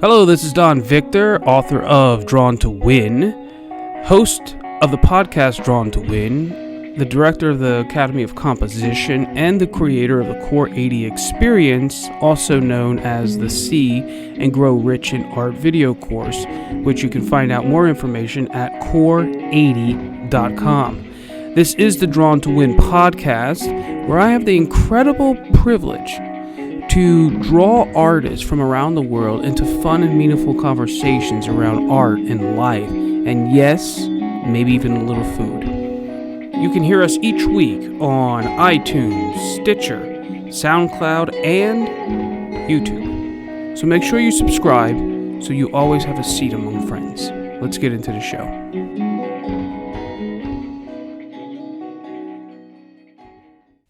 Hello, this is Don Victor, author of Drawn to Win, host of the podcast Drawn to Win, the director of the Academy of Composition, and the creator of the Core 80 Experience, also known as the See and Grow Rich in Art video course, which you can find out more information at core80.com. This is the Drawn to Win podcast, where I have the incredible privilege to draw artists from around the world into fun and meaningful conversations around art and life, and yes, maybe even a little food. You can hear us each week on iTunes, Stitcher, SoundCloud, and YouTube. So make sure you subscribe so you always have a seat among friends. Let's get into the show.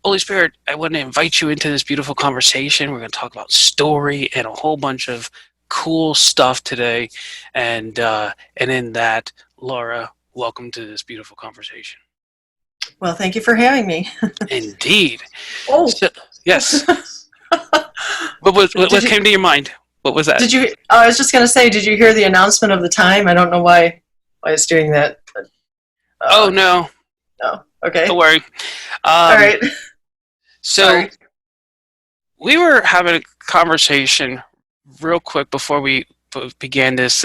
Holy Spirit, I want to invite you into this beautiful conversation. We're going to talk about story and a whole bunch of cool stuff today. And in that, Laura, welcome to this beautiful conversation. Well, thank you for having me. Indeed. Oh. So, yes. What came to your mind? What was that? I was just going to say, did you hear the announcement of the time? I don't know why it's doing that. But, oh, no. No. Okay. Don't worry. All right. So we were having a conversation real quick before we began this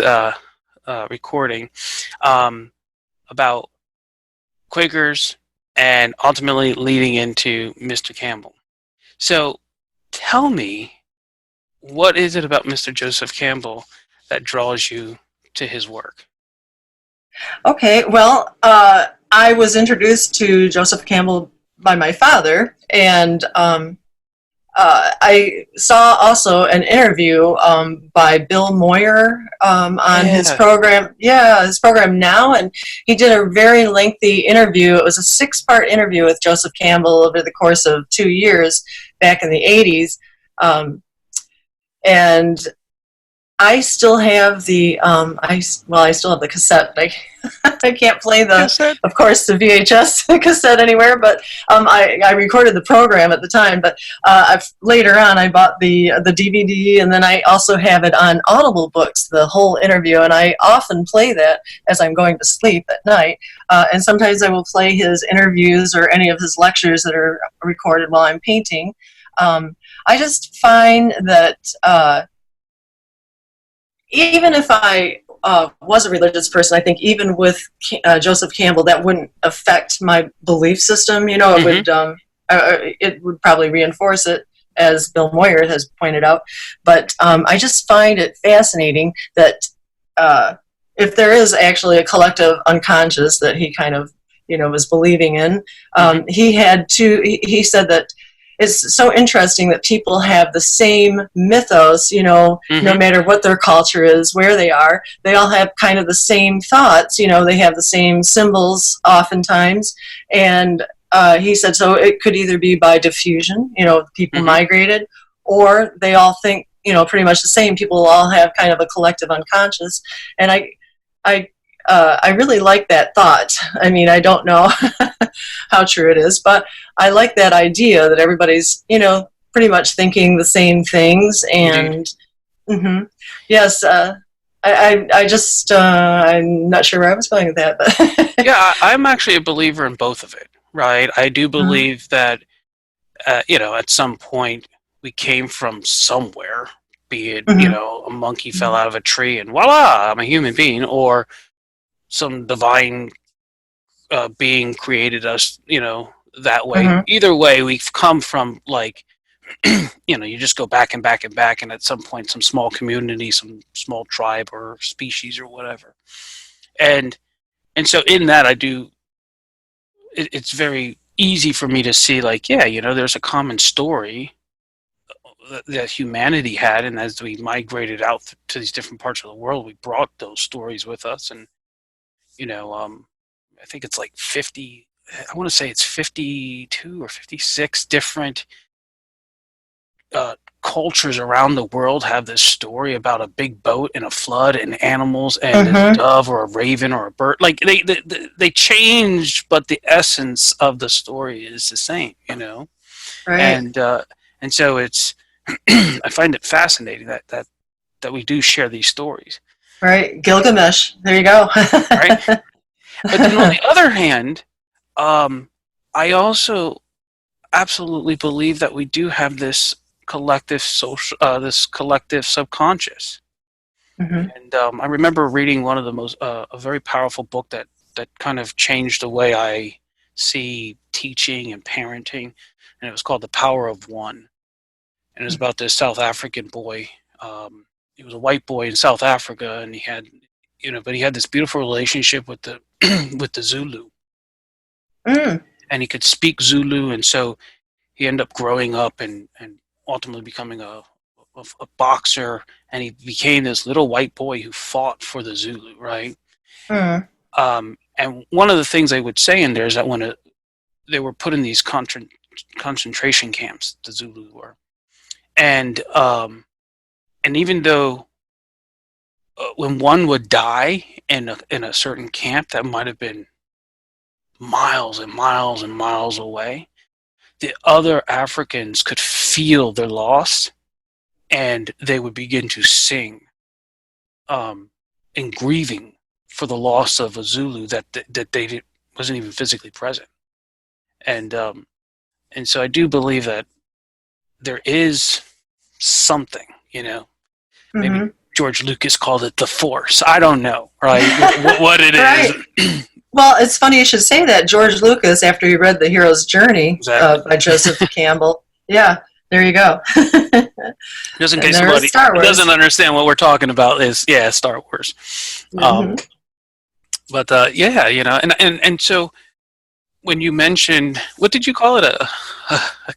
recording about Quakers and ultimately leading into Mr. Campbell. So tell me, what is it about Mr. Joseph Campbell that draws you to his work? Okay, well, I was introduced to Joseph Campbell by my father, and I saw also an interview by Bill Moyer on his program. Yeah, his program now, and he did a very lengthy interview. It was a 6-part interview with Joseph Campbell over the course of 2 years back in the 80s, and I still have the I still have the cassette. I can't play of course, the VHS cassette anywhere, but I recorded the program at the time. But later on, I bought the DVD, and then I also have it on Audible books, the whole interview, and I often play that as I'm going to sleep at night. And sometimes I will play his interviews or any of his lectures that are recorded while I'm painting. I just find that even if I was a religious person, I think even with Joseph Campbell, that wouldn't affect my belief system. You know, it would probably reinforce it, as Bill Moyer has pointed out. But I just find it fascinating that if there is actually a collective unconscious that he kind of, was believing in, he said that it's so interesting that people have the same mythos, no matter what their culture is, where they are. They all have kind of the same thoughts, they have the same symbols oftentimes. And he said, so it could either be by diffusion, people migrated, or they all think, pretty much the same. People all have kind of a collective unconscious. And I really like that thought. I mean, I don't know how true it is, but I like that idea that everybody's, pretty much thinking the same things. And yes, I just, I'm not sure where I was going with that. But yeah, I'm actually a believer in both of it, right? I do believe that, at some point we came from somewhere, be it, a monkey fell out of a tree and voila, I'm a human being, or some divine being created us, that way. Either way, we've come from, like, you just go back and back and back, and at some point some small community, some small tribe or species or whatever. And so in that, it's very easy for me to see, like, there's a common story that humanity had, and as we migrated out to these different parts of the world, we brought those stories with us. And I think it's like 50, I want to say it's 52 or 56 different cultures around the world have this story about a big boat and a flood and animals and a dove or a raven or a bird. Like they changed, but the essence of the story is the same, Right. And so it's, I find it fascinating that that we do share these stories, Right, Gilgamesh. There you go. right? But then on the other hand, I also absolutely believe that we do have this collective this collective subconscious. Hmm. And I remember reading one of the most a very powerful book that kind of changed the way I see teaching and parenting, and it was called The Power of One, and it was about this South African boy. He was a white boy in South Africa, and he had, but he had this beautiful relationship with the with the Zulu, Mm. and he could speak Zulu, and so he ended up growing up and ultimately becoming a boxer, and he became this little white boy who fought for the Zulu, right? Mm. And one of the things they would say in there is that when they were put in these concentration camps, the Zulu were, and even though when one would die in a certain camp that might have been miles and miles and miles away, the other Africans could feel their loss, and they would begin to sing in grieving for the loss of a Zulu that wasn't even physically present. And so I do believe that there is something, maybe Hmm. George Lucas called it the Force. I don't know, right? What it Right. is. Well, it's funny you should say that. George Lucas, after he read The Hero's Journey Exactly. by Joseph Campbell, yeah, there you go. Just in And case there's somebody Star doesn't Wars. understand what we're talking about, is Star Wars. Hmm. Um, but yeah, and so when you mentioned, what did you call it, a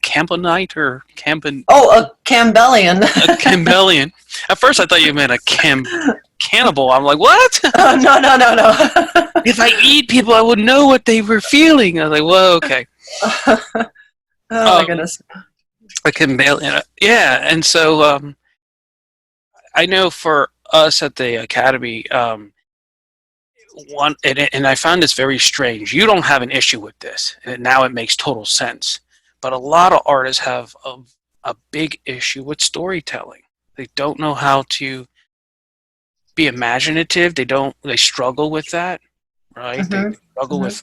Campbellite or Campan Oh, a Campbellian. a Campbellian? At first, I thought you meant a cannibal. I'm like, what? Oh, no, no, no, no. If I eat people, I would know what they were feeling. I was like, well, okay. Oh my Um, goodness. a Campbellian, yeah. And so I know for us at the academy, and I found this very strange. You don't have an issue with this, and now it makes total sense. But a lot of artists have a big issue with storytelling. They don't know how to be imaginative. They struggle with that, right? They Hmm. struggle Hmm. with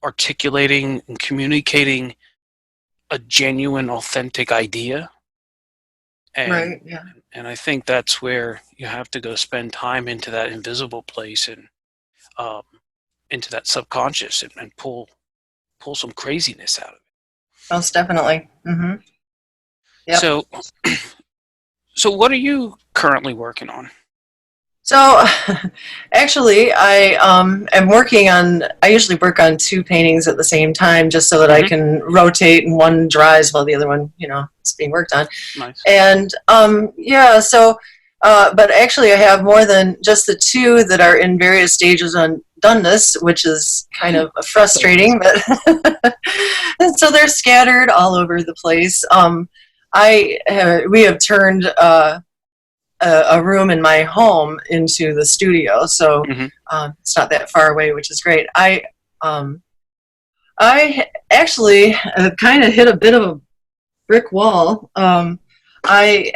articulating and communicating a genuine, authentic idea. And Right. Yeah. and I think that's where you have to go spend time into that invisible place and um, into that subconscious and pull some craziness out of it. Most definitely. Hmm. Yep. So so what are you currently working on? So, actually, I am working on. I usually work on two paintings at the same time, just so that I Hmm. can rotate, and one dries while the other one, is being worked on. Nice. And yeah, so, but actually, I have more than just the two that are in various stages on doneness, which is kind of frustrating. But and so they're scattered all over the place. We have turned. A room in my home into the studio, so Hmm. it's not that far away, which is great. Um, I actually kind of hit a bit of a brick wall. I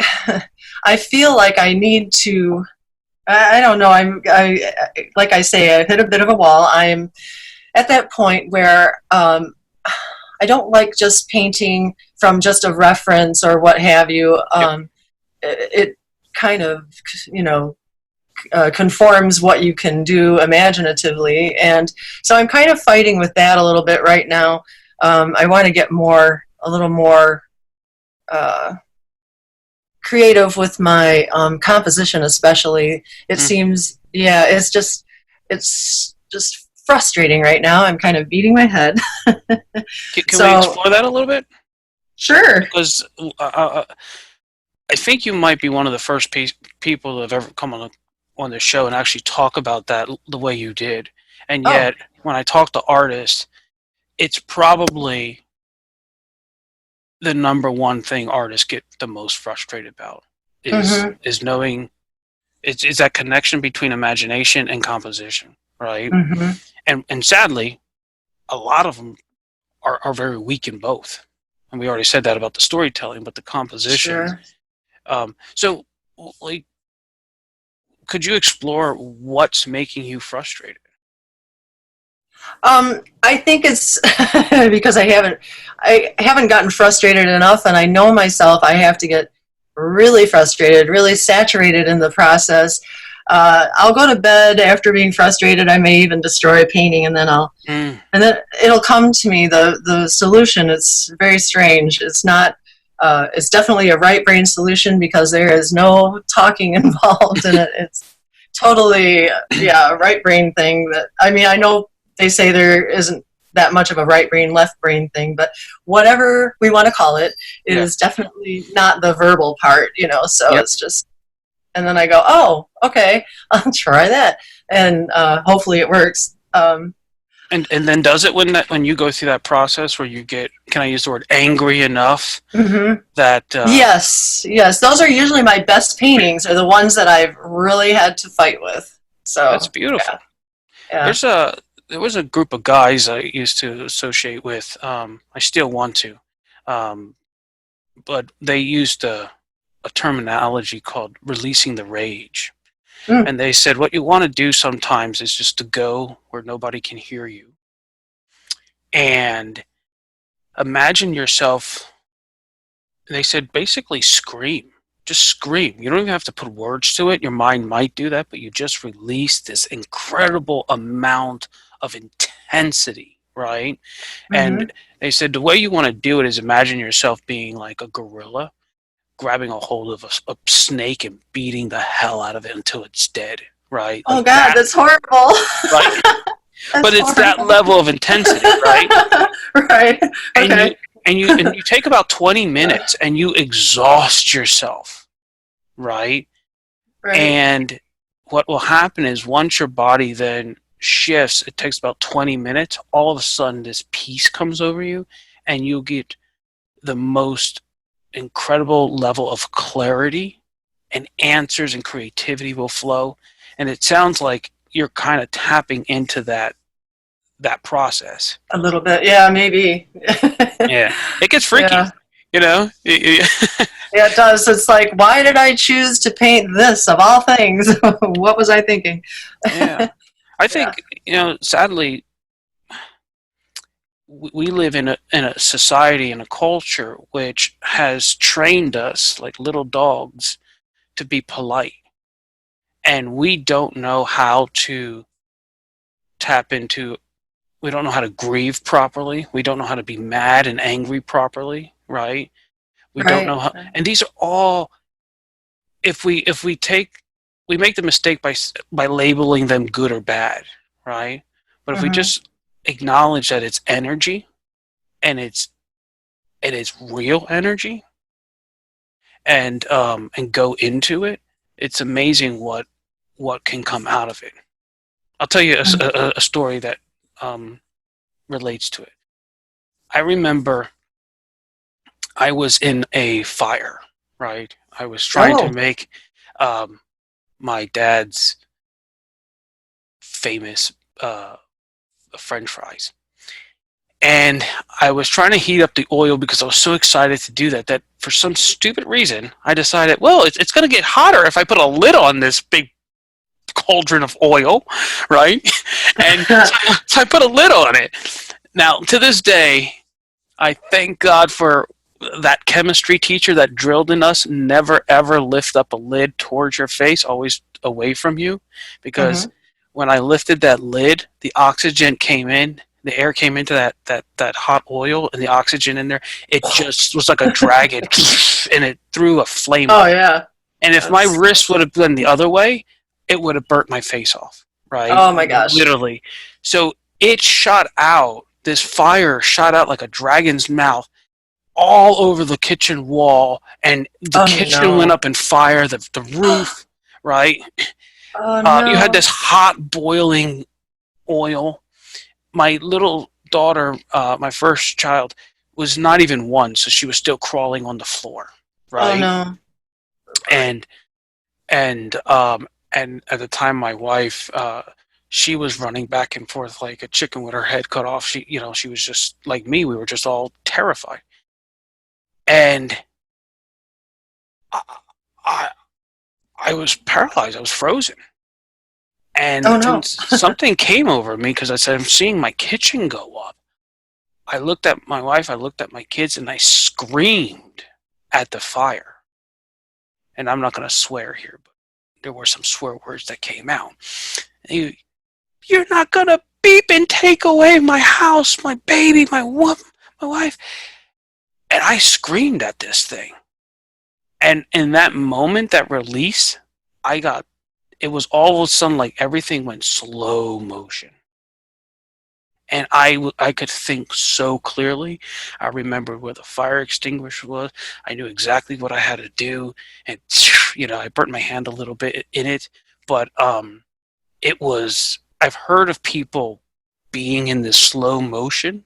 I feel like I need to. I don't know. Like I say, I hit a bit of a wall. I'm at that point where I don't like just painting from just a reference or what have you. Yep. It kind of, you know, conforms what you can do imaginatively. And so I'm kind of fighting with that a little bit right now. I want to get a little more uh, creative with my composition, especially. It Mm. seems, yeah, it's just frustrating right now. I'm kind of beating my head. Can we So, explore that a little bit? sure. Because I think you might be one of the first people that have ever come on the show and actually talk about that the way you did. And Oh. yet, when I talk to artists, it's probably the number one thing artists get the most frustrated about Mm-hmm. is knowing it's that connection between imagination and composition, right? Mm-hmm. And sadly, a lot of them are very weak in both. And we already said that about the storytelling, but the composition. Sure. So like, could you explore what's making you frustrated? I think it's because I haven't gotten frustrated enough, and I know myself. I have to get really frustrated, really saturated in the process. I'll go to bed after being frustrated. I may even destroy a painting, and Mm, then it'll come to me. The solution. It's very strange. It's not. It's definitely a right brain solution because there is no talking involved in it. It's totally, yeah, a right brain thing. That I mean, I know they say there isn't that much of a right brain left brain thing, but whatever we want to call it, it yeah. is definitely not the verbal part. So Yep. it's just. And then I go, oh, okay, I'll try that, and hopefully it works. And then does it when you go through that process where you get, can I use the word angry enough Mm-hmm. that Yes, yes. Those are usually my best paintings, are the ones that I've really had to fight with. that's So, beautiful. yeah, yeah. There's a there was a group of guys I used to associate with. I still want to, um, but they used a terminology called releasing the rage. Mm, And they said what you want to do sometimes is just to go where nobody can hear you and imagine yourself. They said basically scream. Just scream. You don't even have to put words to it. Your mind might do that, but you just release this incredible amount of intensity, right? mm-hmm. And they said the way you want to do it is imagine yourself being like a gorilla, grabbing a hold of a snake and beating the hell out of it until it's dead, right? Oh Like God, that, that's horrible. right? That's But it's that horrible. level of intensity, right? Right. And Okay. you take about 20 minutes and you exhaust yourself, right? Right. And what will happen is once your body then shifts, it takes about 20 minutes, all of a sudden this peace comes over you and you get the most incredible level of clarity and answers and creativity will flow. And it sounds like you're kind of tapping into that process. A little bit. Yeah, maybe. Yeah. It gets freaky, Yeah. you know? Yeah, it does. It's like, why did I choose to paint this of all things? What was I thinking? Yeah. I Yeah. think, sadly, we live in a society and a culture which has trained us like little dogs to be polite, and we don't know how to tap into. We don't know how to grieve properly. We don't know how to be mad and angry properly, right? We don't Right. know how, and these are all. If we take, we make the mistake by labeling them good or bad, right? But if we Mm-hmm. just acknowledge that it's energy and it's real energy, and go into it, it's amazing what can come out of it. I'll tell you a story that um, relates to it. I remember I was in a fire, right? I was trying to Oh. make um, my dad's famous French fries. And I was trying to heat up the oil because I was so excited to do that for some stupid reason I decided, well, it's going to get hotter if I put a lid on this big cauldron of oil, right? And so I put a lid on it. Now, to this day, I thank God for that chemistry teacher that drilled in us, never ever lift up a lid towards your face, always away from you, because Mm-hmm. when I lifted that lid, the oxygen came in, the air came into that hot oil, and the oxygen in there, it just was like a dragon, and it threw a flame Oh up. yeah. And if my That's. wrist would have been the other way, it would have burnt my face off, right? Oh my gosh. Literally. So it shot out, this fire shot out like a dragon's mouth all over the kitchen wall, and the Oh kitchen went no. up in fire, the roof, right? Oh You had this no. hot boiling oil. My little daughter, my first child, was not even one, so she was still crawling on the floor, Oh right? no. And and at the time, my wife, she was running back and forth like a chicken with her head cut off. She was just like me. We were just all terrified. And I, I was paralyzed. I was frozen. And Oh no. something came over me because I said, I'm seeing my kitchen go up. I looked at my wife, I looked at my kids, and I screamed at the fire. And I'm not going to swear here, but there were some swear words that came out. You're not going to beep and take away my house, my baby, my woman, my wife. And I screamed at this thing. And in that moment, that release, it was all of a sudden like everything went slow motion. And I could think so clearly. I remembered where the fire extinguisher was. I knew exactly what I had to do. And, I burnt my hand a little bit in it. But I've heard of people being in this slow motion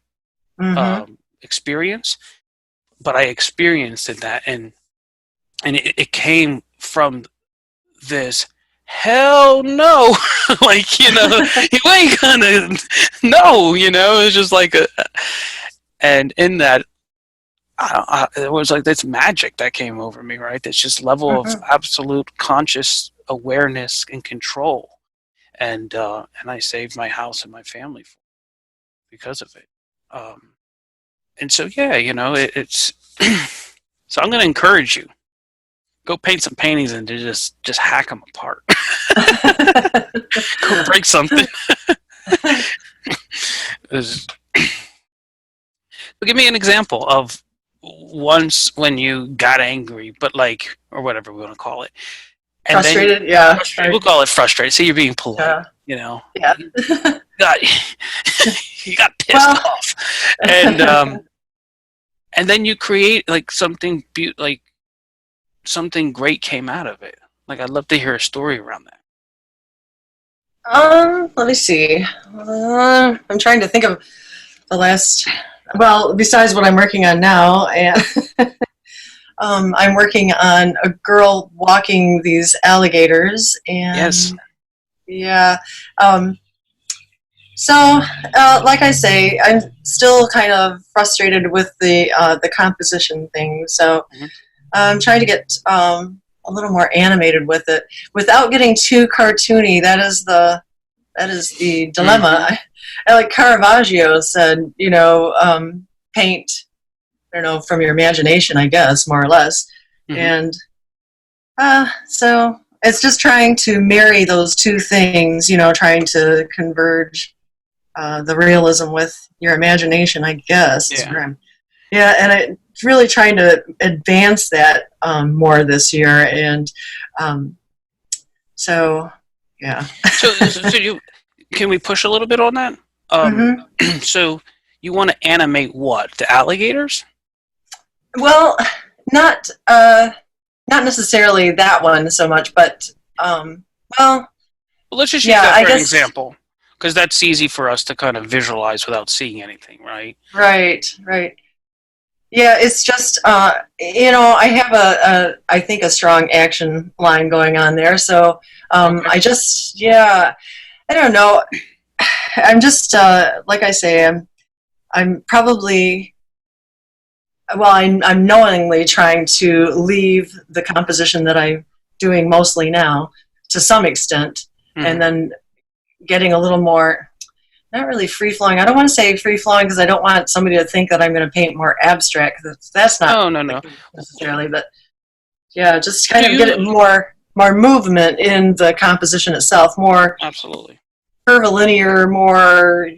experience. But I experienced that. And it came from this, hell no. Like, you ain't gonna, no, it's just like and in that, it was like this magic that came over me, right? This just level of absolute conscious awareness and control. And I saved my house and my family because of it. And so, yeah, it's, so I'm going to encourage you. Go paint some paintings and just hack them apart. Go break something. So give me an example of once when you got angry, but or whatever we want to call it. And frustrated, then, yeah. We'll call it frustrated. See, you're being polite, Yeah. Yeah. You got pissed off, and then you create something something great came out of it. I'd love to hear a story around that. Let me see. I'm trying to think of the last. Well, besides what I'm working on now, and I'm working on a girl walking these alligators, and yes, yeah. So, like I say, I'm still kind of frustrated with the composition thing. So. I'm trying to get a little more animated with it without getting too cartoony. That is the dilemma. I like Caravaggio said, paint, from your imagination, I guess, more or less. And so it's just trying to marry those two things, trying to converge the realism with your imagination, I guess. Yeah, and it's really trying to advance that more this year, and so yeah. So can we push a little bit on that? So you want to animate what? The alligators? Well, not necessarily that one so much, but well, let's just use that for an example, because that's easy for us to kind of visualize without seeing anything, right? Right. Yeah, it's just, I have I think a strong action line going on there. So I just, I don't know. I'm just, like I say, I'm probably, I'm knowingly trying to leave the composition that I'm doing mostly now to some extent, and then getting a little more, not really free-flowing. I don't want to say free-flowing because I don't want somebody to think that I'm going to paint more abstract. That's not no. necessarily, but yeah, just kind of get it more movement in the composition itself, more absolutely curvilinear, more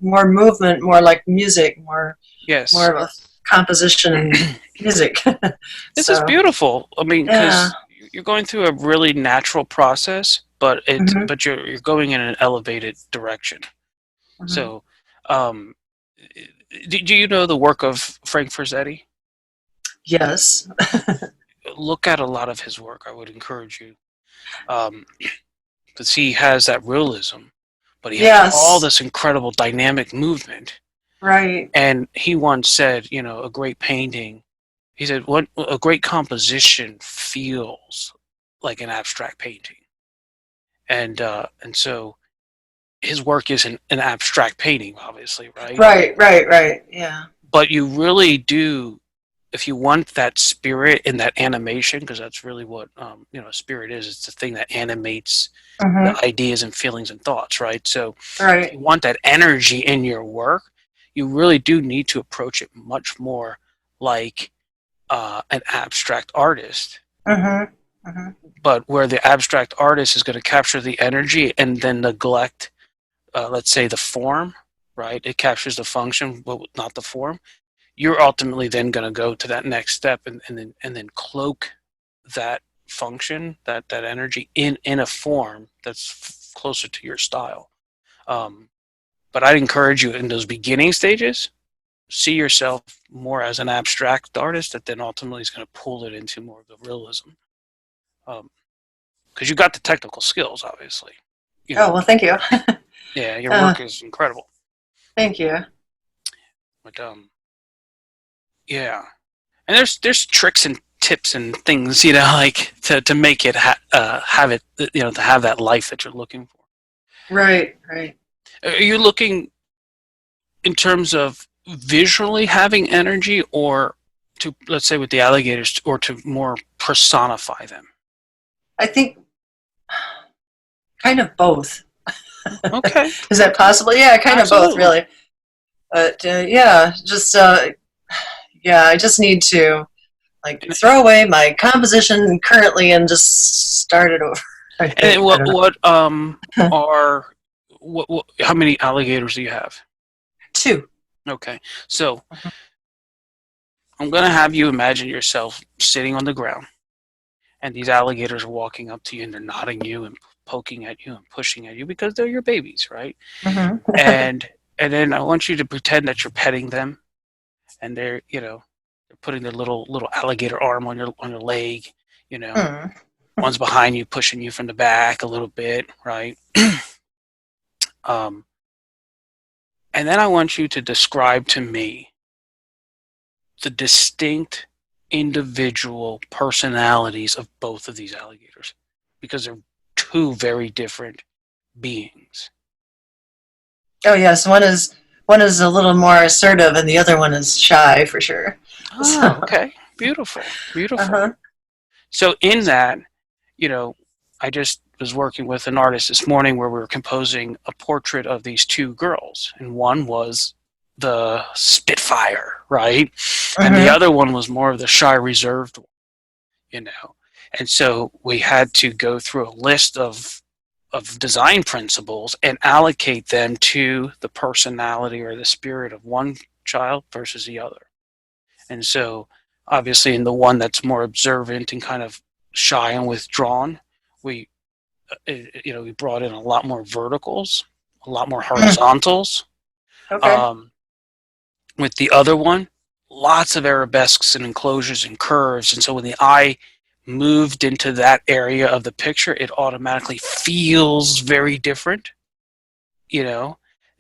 movement, more like music, more of a composition and music. This is beautiful. I mean, because you're going through a really natural process, but but you're going in an elevated direction. So, do you know the work of Frank Frazetta? Yes. Look at a lot of his work. I would encourage you, because he has that realism, but he has all this incredible dynamic movement. Right. And he once said, a great painting. He said, "What a great composition feels like an abstract painting," and so. His work isn't an abstract painting, obviously, right? Right, yeah. But you really do if you want that spirit in that animation, because that's really what spirit is. It's the thing that animates Mm-hmm. the ideas and feelings and thoughts, right? So if Right. you want that energy in your work, you really do need to approach it much more like an abstract artist, Mm-hmm. Mm-hmm. but where the abstract artist is going to capture the energy and then neglect, let's say, the form, right? It captures the function, but not the form. You're ultimately then going to go to that next step and then cloak that function, that energy in a form that's closer to your style. Um, but I'd encourage you in those beginning stages, see yourself more as an abstract artist that then ultimately is going to pull it into more of the realism. Because you got the technical skills, obviously. You Oh know, well, thank you. yeah, your uh, work is incredible. Thank you. But yeah, and there's tricks and tips and things, like to make it have it, to have that life that you're looking for. Right. Right. Are you looking in terms of visually having energy, or to, let's say, with the alligators, or to more personify them? I think kind of both. Okay, Is that okay, possible? Yeah, kind of both, absolutely. really. But yeah, just yeah, I just need to like And, throw away my composition currently and just start it over. I and then think I don't know. are what how many alligators do you have? Two. Okay, so I'm gonna have you imagine yourself sitting on the ground, and these alligators are walking up to you, and they're nodding you and poking at you and pushing at you because they're your babies, right? Mm-hmm. And then I want you to pretend that you're petting them, and they're putting their little alligator arm on your leg, you know. mm. One's behind you, pushing you from the back a little bit, right? um, and then I want you to describe to me the distinct individual personalities of both of these alligators, because they're two very different beings. Oh yes, one is a little more assertive, and the other one is shy for sure. Oh, So, okay. Beautiful. Beautiful. uh-huh. So in that, you know, I just was working with an artist this morning where we were composing a portrait of these two girls, and one was the Spitfire, right? And the Mm-hmm. other one was more of the shy, reserved one, you know. And so we had to go through a list of design principles and allocate them to the personality or the spirit of one child versus the other. And so, obviously, in the one that's more observant and kind of shy and withdrawn, we, we brought in a lot more verticals, a lot more horizontals. Okay. Um, with the other one, lots of arabesques and enclosures and curves. And so when the eye moved into that area of the picture, it automatically feels very different, you know,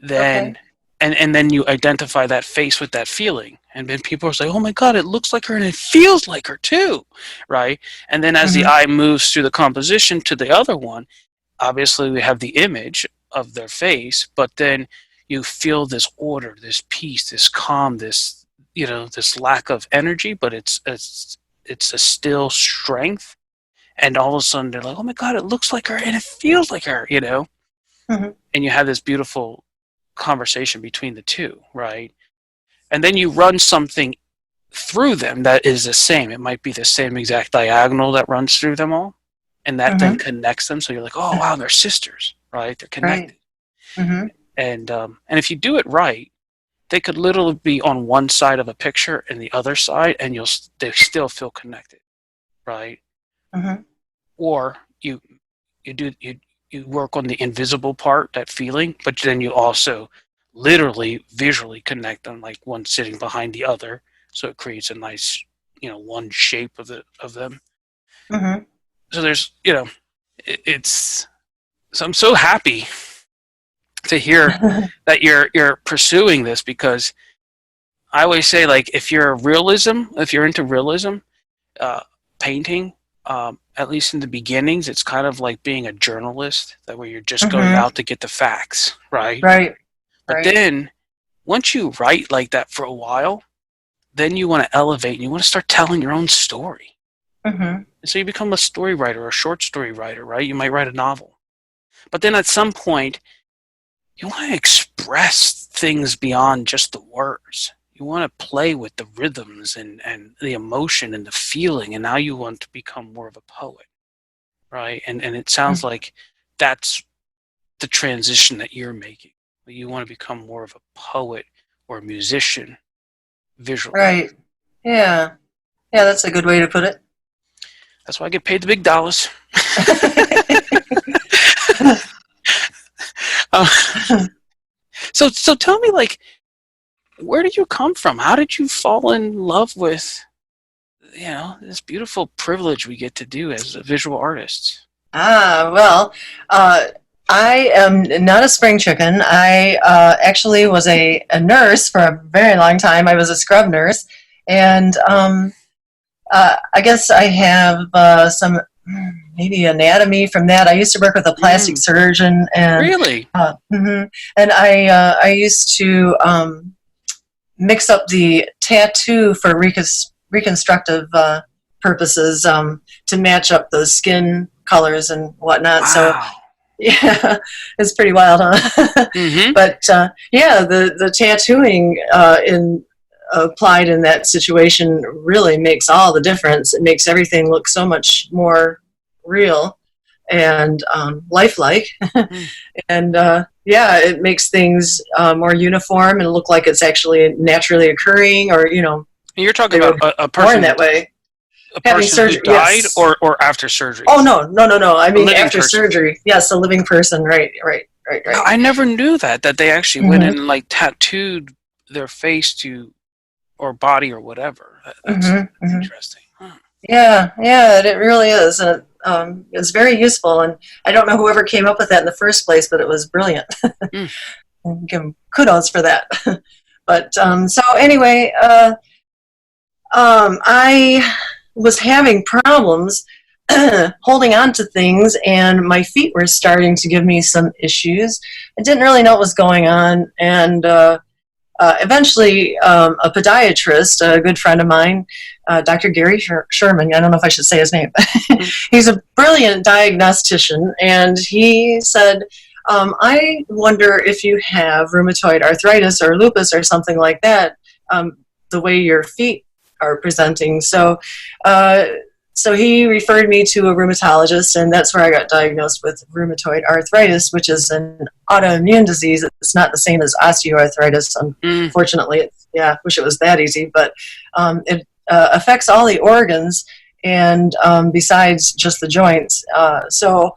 Okay. then and then you identify that face with that feeling, and then people are like, oh my god, it looks like her and it feels like her too, right? And then as the Mm-hmm. eye moves through the composition to the other one, obviously we have the image of their face, but then you feel this order, this peace, this calm, this lack of energy, but it's a still strength. And all of a sudden they're like, oh my god, it looks like her and it feels like her. Mm-hmm. And you have this beautiful conversation between the two, right? And then you run something through them that is the same. It might be the same exact diagonal that runs through them all, and that then Mm-hmm. connects them. So you're like, oh wow, they're sisters, right? They're Right. connected. Mm-hmm. And if you do it right, they could literally be on one side of a picture and the other side, and they still feel connected, right? Mm-hmm. Or you work on the invisible part, that feeling, but then you also literally visually connect them, like one sitting behind the other, so it creates a nice, one shape of them. Mm-hmm. So there's, it's so I'm so happy to hear that you're pursuing this, because I always say, like, if you're into realism, uh, painting, at least in the beginnings, it's kind of like being a journalist, that where you're just going Mm-hmm. out to get the facts, right? Right. But Right. then once you write like that for a while, then you want to elevate and you want to start telling your own story. Mm-hmm. So you become a story writer or a short story writer, right? You might write a novel. But then at some point, you want to express things beyond just the words. You want to play with the rhythms and the emotion and the feeling, and now you want to become more of a poet, right? And it sounds like that's the transition that you're making. You want to become more of a poet or a musician visually. Right. Yeah. Yeah, that's a good way to put it. That's why I get paid the big dollars. um, so tell me, like, where did you come from? How did you fall in love with, this beautiful privilege we get to do as visual artists? Well, I am not a spring chicken. I actually was a nurse for a very long time. I was a scrub nurse. And I guess I have some maybe anatomy from that. I used to work with a plastic surgeon. And, really? Mm-hmm. And I used to mix up the tattoo for reconstructive purposes to match up the skin colors and whatnot. Wow. So yeah, it's pretty wild, huh? Mm-hmm. But yeah, the tattooing applied in that situation really makes all the difference. It makes everything look so much more real and lifelike. And yeah, it makes things more uniform and look like it's actually naturally occurring, or And you're talking about a person born that way. A person surgery, who died, yes. or after surgery? Oh, no. I mean, after person. surgery. Yes, a living person. Right. I never knew that they actually went in and like tattooed their face or body or whatever. That's interesting. Huh. Yeah, it really is. And it's very useful. And I don't know whoever came up with that in the first place, but it was brilliant. Give them kudos for that. But so anyway, I was having problems holding on to things, and my feet were starting to give me some issues. I didn't really know what was going on, and eventually a podiatrist, a good friend of mine, Dr. Gary Sherman, I don't know if I should say his name, he's a brilliant diagnostician, and he said, I wonder if you have rheumatoid arthritis or lupus or something like that, the way your feet are presenting. So he referred me to a rheumatologist, and that's where I got diagnosed with rheumatoid arthritis, which is an autoimmune disease. It's not the same as osteoarthritis, unfortunately. I wish it was that easy, but it affects all the organs, and besides just the joints. So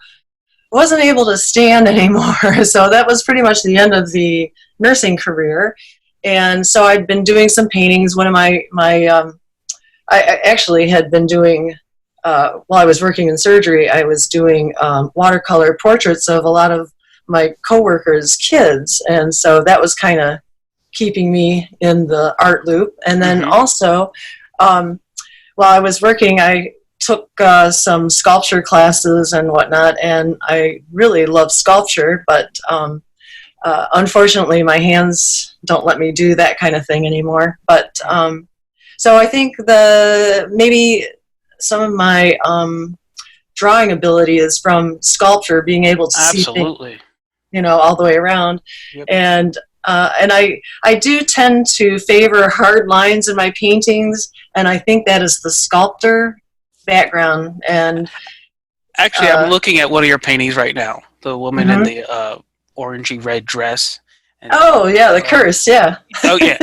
I wasn't able to stand anymore. So that was pretty much the end of the nursing career. And so I'd been doing some paintings. One of my I actually had been doing, while I was working in surgery, I was doing watercolor portraits of a lot of my coworkers' kids. And so that was kind of keeping me in the art loop. And then also, while I was working, I took some sculpture classes and whatnot, and I really love sculpture, but unfortunately my hands don't let me do that kind of thing anymore. But so I think maybe some of my drawing ability is from sculpture, being able to see things, all the way around. Yep. And I do tend to favor hard lines in my paintings, and I think that is the sculptor background. And actually, I'm looking at one of your paintings right now. The woman in the orangey red dress. And, the curse, yeah. Oh, yeah.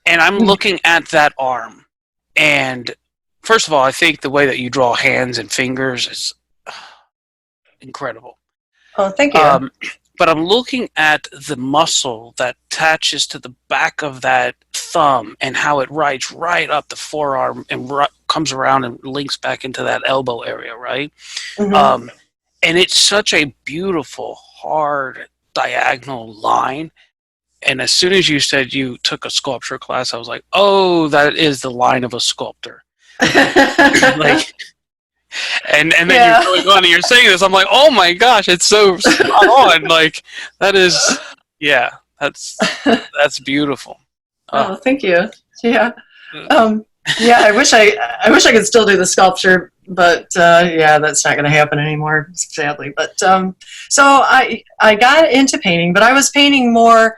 And I'm looking at that arm. And first of all, I think the way that you draw hands and fingers is incredible. Oh, thank you. But I'm looking at the muscle that attaches to the back of that thumb and how it rides right up the forearm and comes around and links back into that elbow area, right? And it's such a beautiful, hard, diagonal line. And as soon as you said you took a sculpture class, I was like, oh, that is the line of a sculptor. And then you're going on and you're saying this, I'm like, oh my gosh, it's so spot on. Like, that is, that's beautiful. Oh, thank you. Yeah. Yeah, I wish I could still do the sculpture, but yeah, that's not going to happen anymore, sadly. But so I got into painting, but I was painting more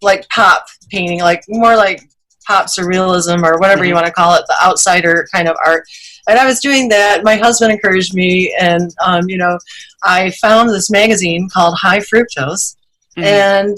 like pop painting, like more like pop surrealism or whatever you want to call it, the outsider kind of art. And I was doing that. My husband encouraged me, and you know, I found this magazine called Hi-Fructose, and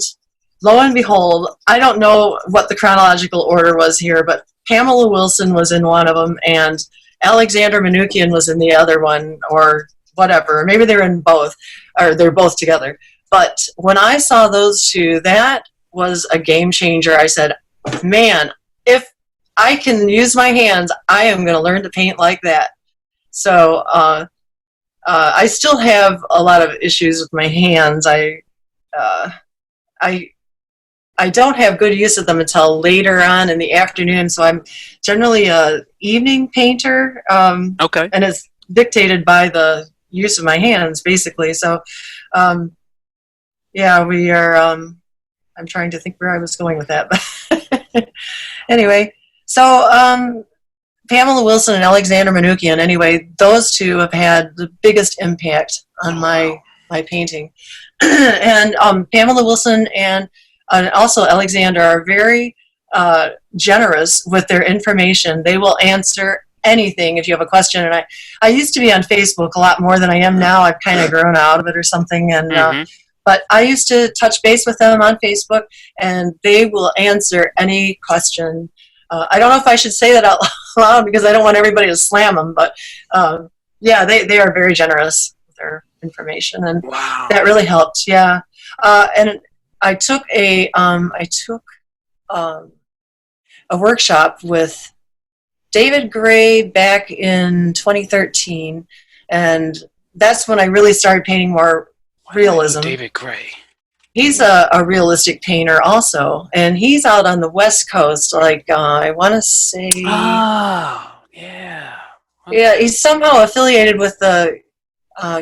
lo and behold, I don't know what the chronological order was here, but Pamela Wilson was in one of them, and Alexandra Manukyan was in the other one, or whatever. Maybe they're in both, or they're both together. But when I saw those two, that was a game changer. I said, man, if I can use my hands, I am going to learn to paint like that. So I still have a lot of issues with my hands. I don't have good use of them until later on in the afternoon, so I'm generally a evening painter. Okay. And it's dictated by the use of my hands, basically. So, yeah, we are. I'm trying to think where I was going with that, but anyway. So, Pamela Wilson and Alexandra Manukyan. Anyway, those two have had the biggest impact on my painting, and Pamela Wilson and also Alexandra are very generous with their information. They will answer anything if you have a question. And I used to be on Facebook a lot more than I am now. I've kind of grown out of it or something. And but I used to touch base with them on Facebook, and they will answer any question. I don't know if I should say that out loud because I don't want everybody to slam them. But yeah, they are very generous with their information, and that really helped. Yeah, and I took a workshop with David Gray back in 2013, and that's when I really started painting more realism. David Gray. He's a realistic painter also, and he's out on the West Coast. Like I want to say, oh yeah, okay. Yeah, he's somehow affiliated with the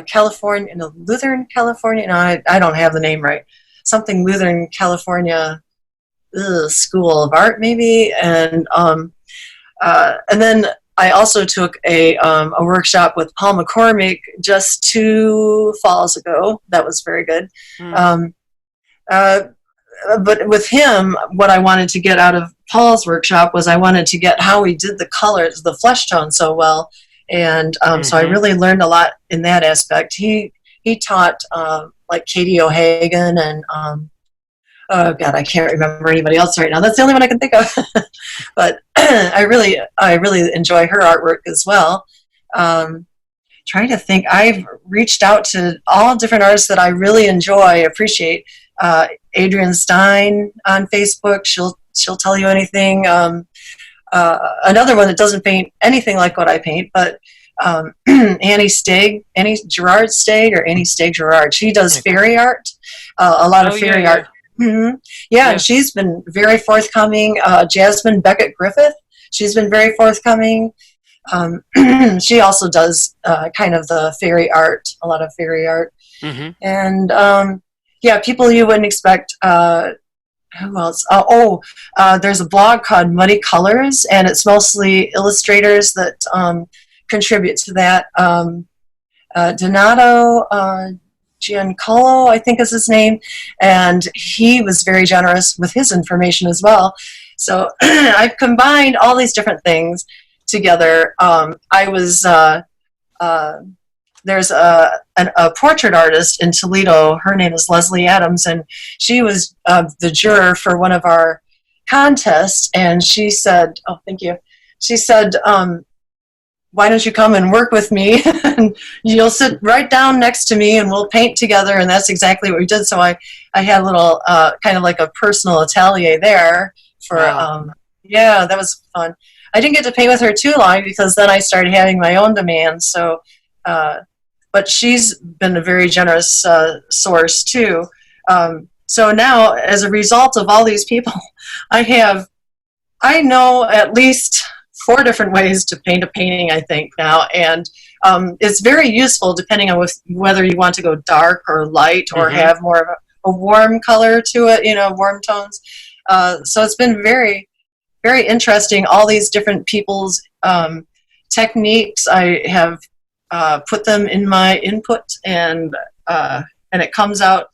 California, Lutheran California. No, I don't have the name right. Something Lutheran California School of Art, maybe, and then I also took a workshop with Paul McCormick just 2 falls ago. That was very good. But with him, what I wanted to get out of Paul's workshop was I wanted to get how he did the colors, the flesh tone so well, and so I really learned a lot in that aspect. He taught like Katie O'Hagan and oh god, I can't remember anybody else right now. That's the only one I can think of. But I really enjoy her artwork as well. Trying to think, I've reached out to all different artists that I really enjoy, appreciate. Adrienne Stein on Facebook, she'll tell you anything. Another one that doesn't paint anything like what I paint, but Annie Gerard Stagg, or Annie Stagg Gerard. She does fairy art, a lot of fairy art. Yeah, and she's been very forthcoming. Jasmine Beckett Griffith, she's been very forthcoming. She also does kind of the fairy art, a lot of fairy art. And yeah, people you wouldn't expect. Who else? There's a blog called Muddy Colors, and it's mostly illustrators that contribute to that. Donato Giancarlo, I think is his name, and he was very generous with his information as well. So I've combined all these different things together. There's a portrait artist in Toledo. Her name is Leslie Adams, and she was the juror for one of our contests. And she said, "Oh, thank you." She said, "Why don't you come and work with me? And you'll sit right down next to me, and we'll paint together." And that's exactly what we did. So I had a little kind of like a personal atelier there for. Wow. Yeah, that was fun. I didn't get to paint with her too long because then I started having my own demands. So. But she's been a very generous source too. So now, as a result of all these people, I know at least 4 different ways to paint a painting, I think now, and it's very useful depending on whether you want to go dark or light or have more of a warm color to it, warm tones. So it's been very, very interesting. All these different people's techniques. I have put them in my input, and it comes out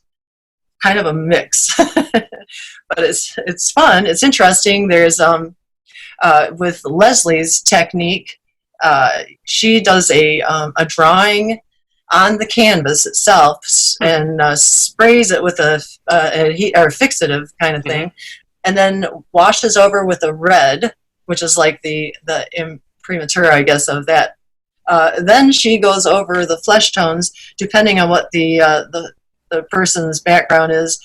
kind of a mix. But it's fun. It's interesting. There's with Leslie's technique, she does a drawing on the canvas itself and sprays it with a heat or fixative kind of thing, and then washes over with a red, which is like the imprimatur, I guess, of that. Then she goes over the flesh tones, depending on what the person's background is.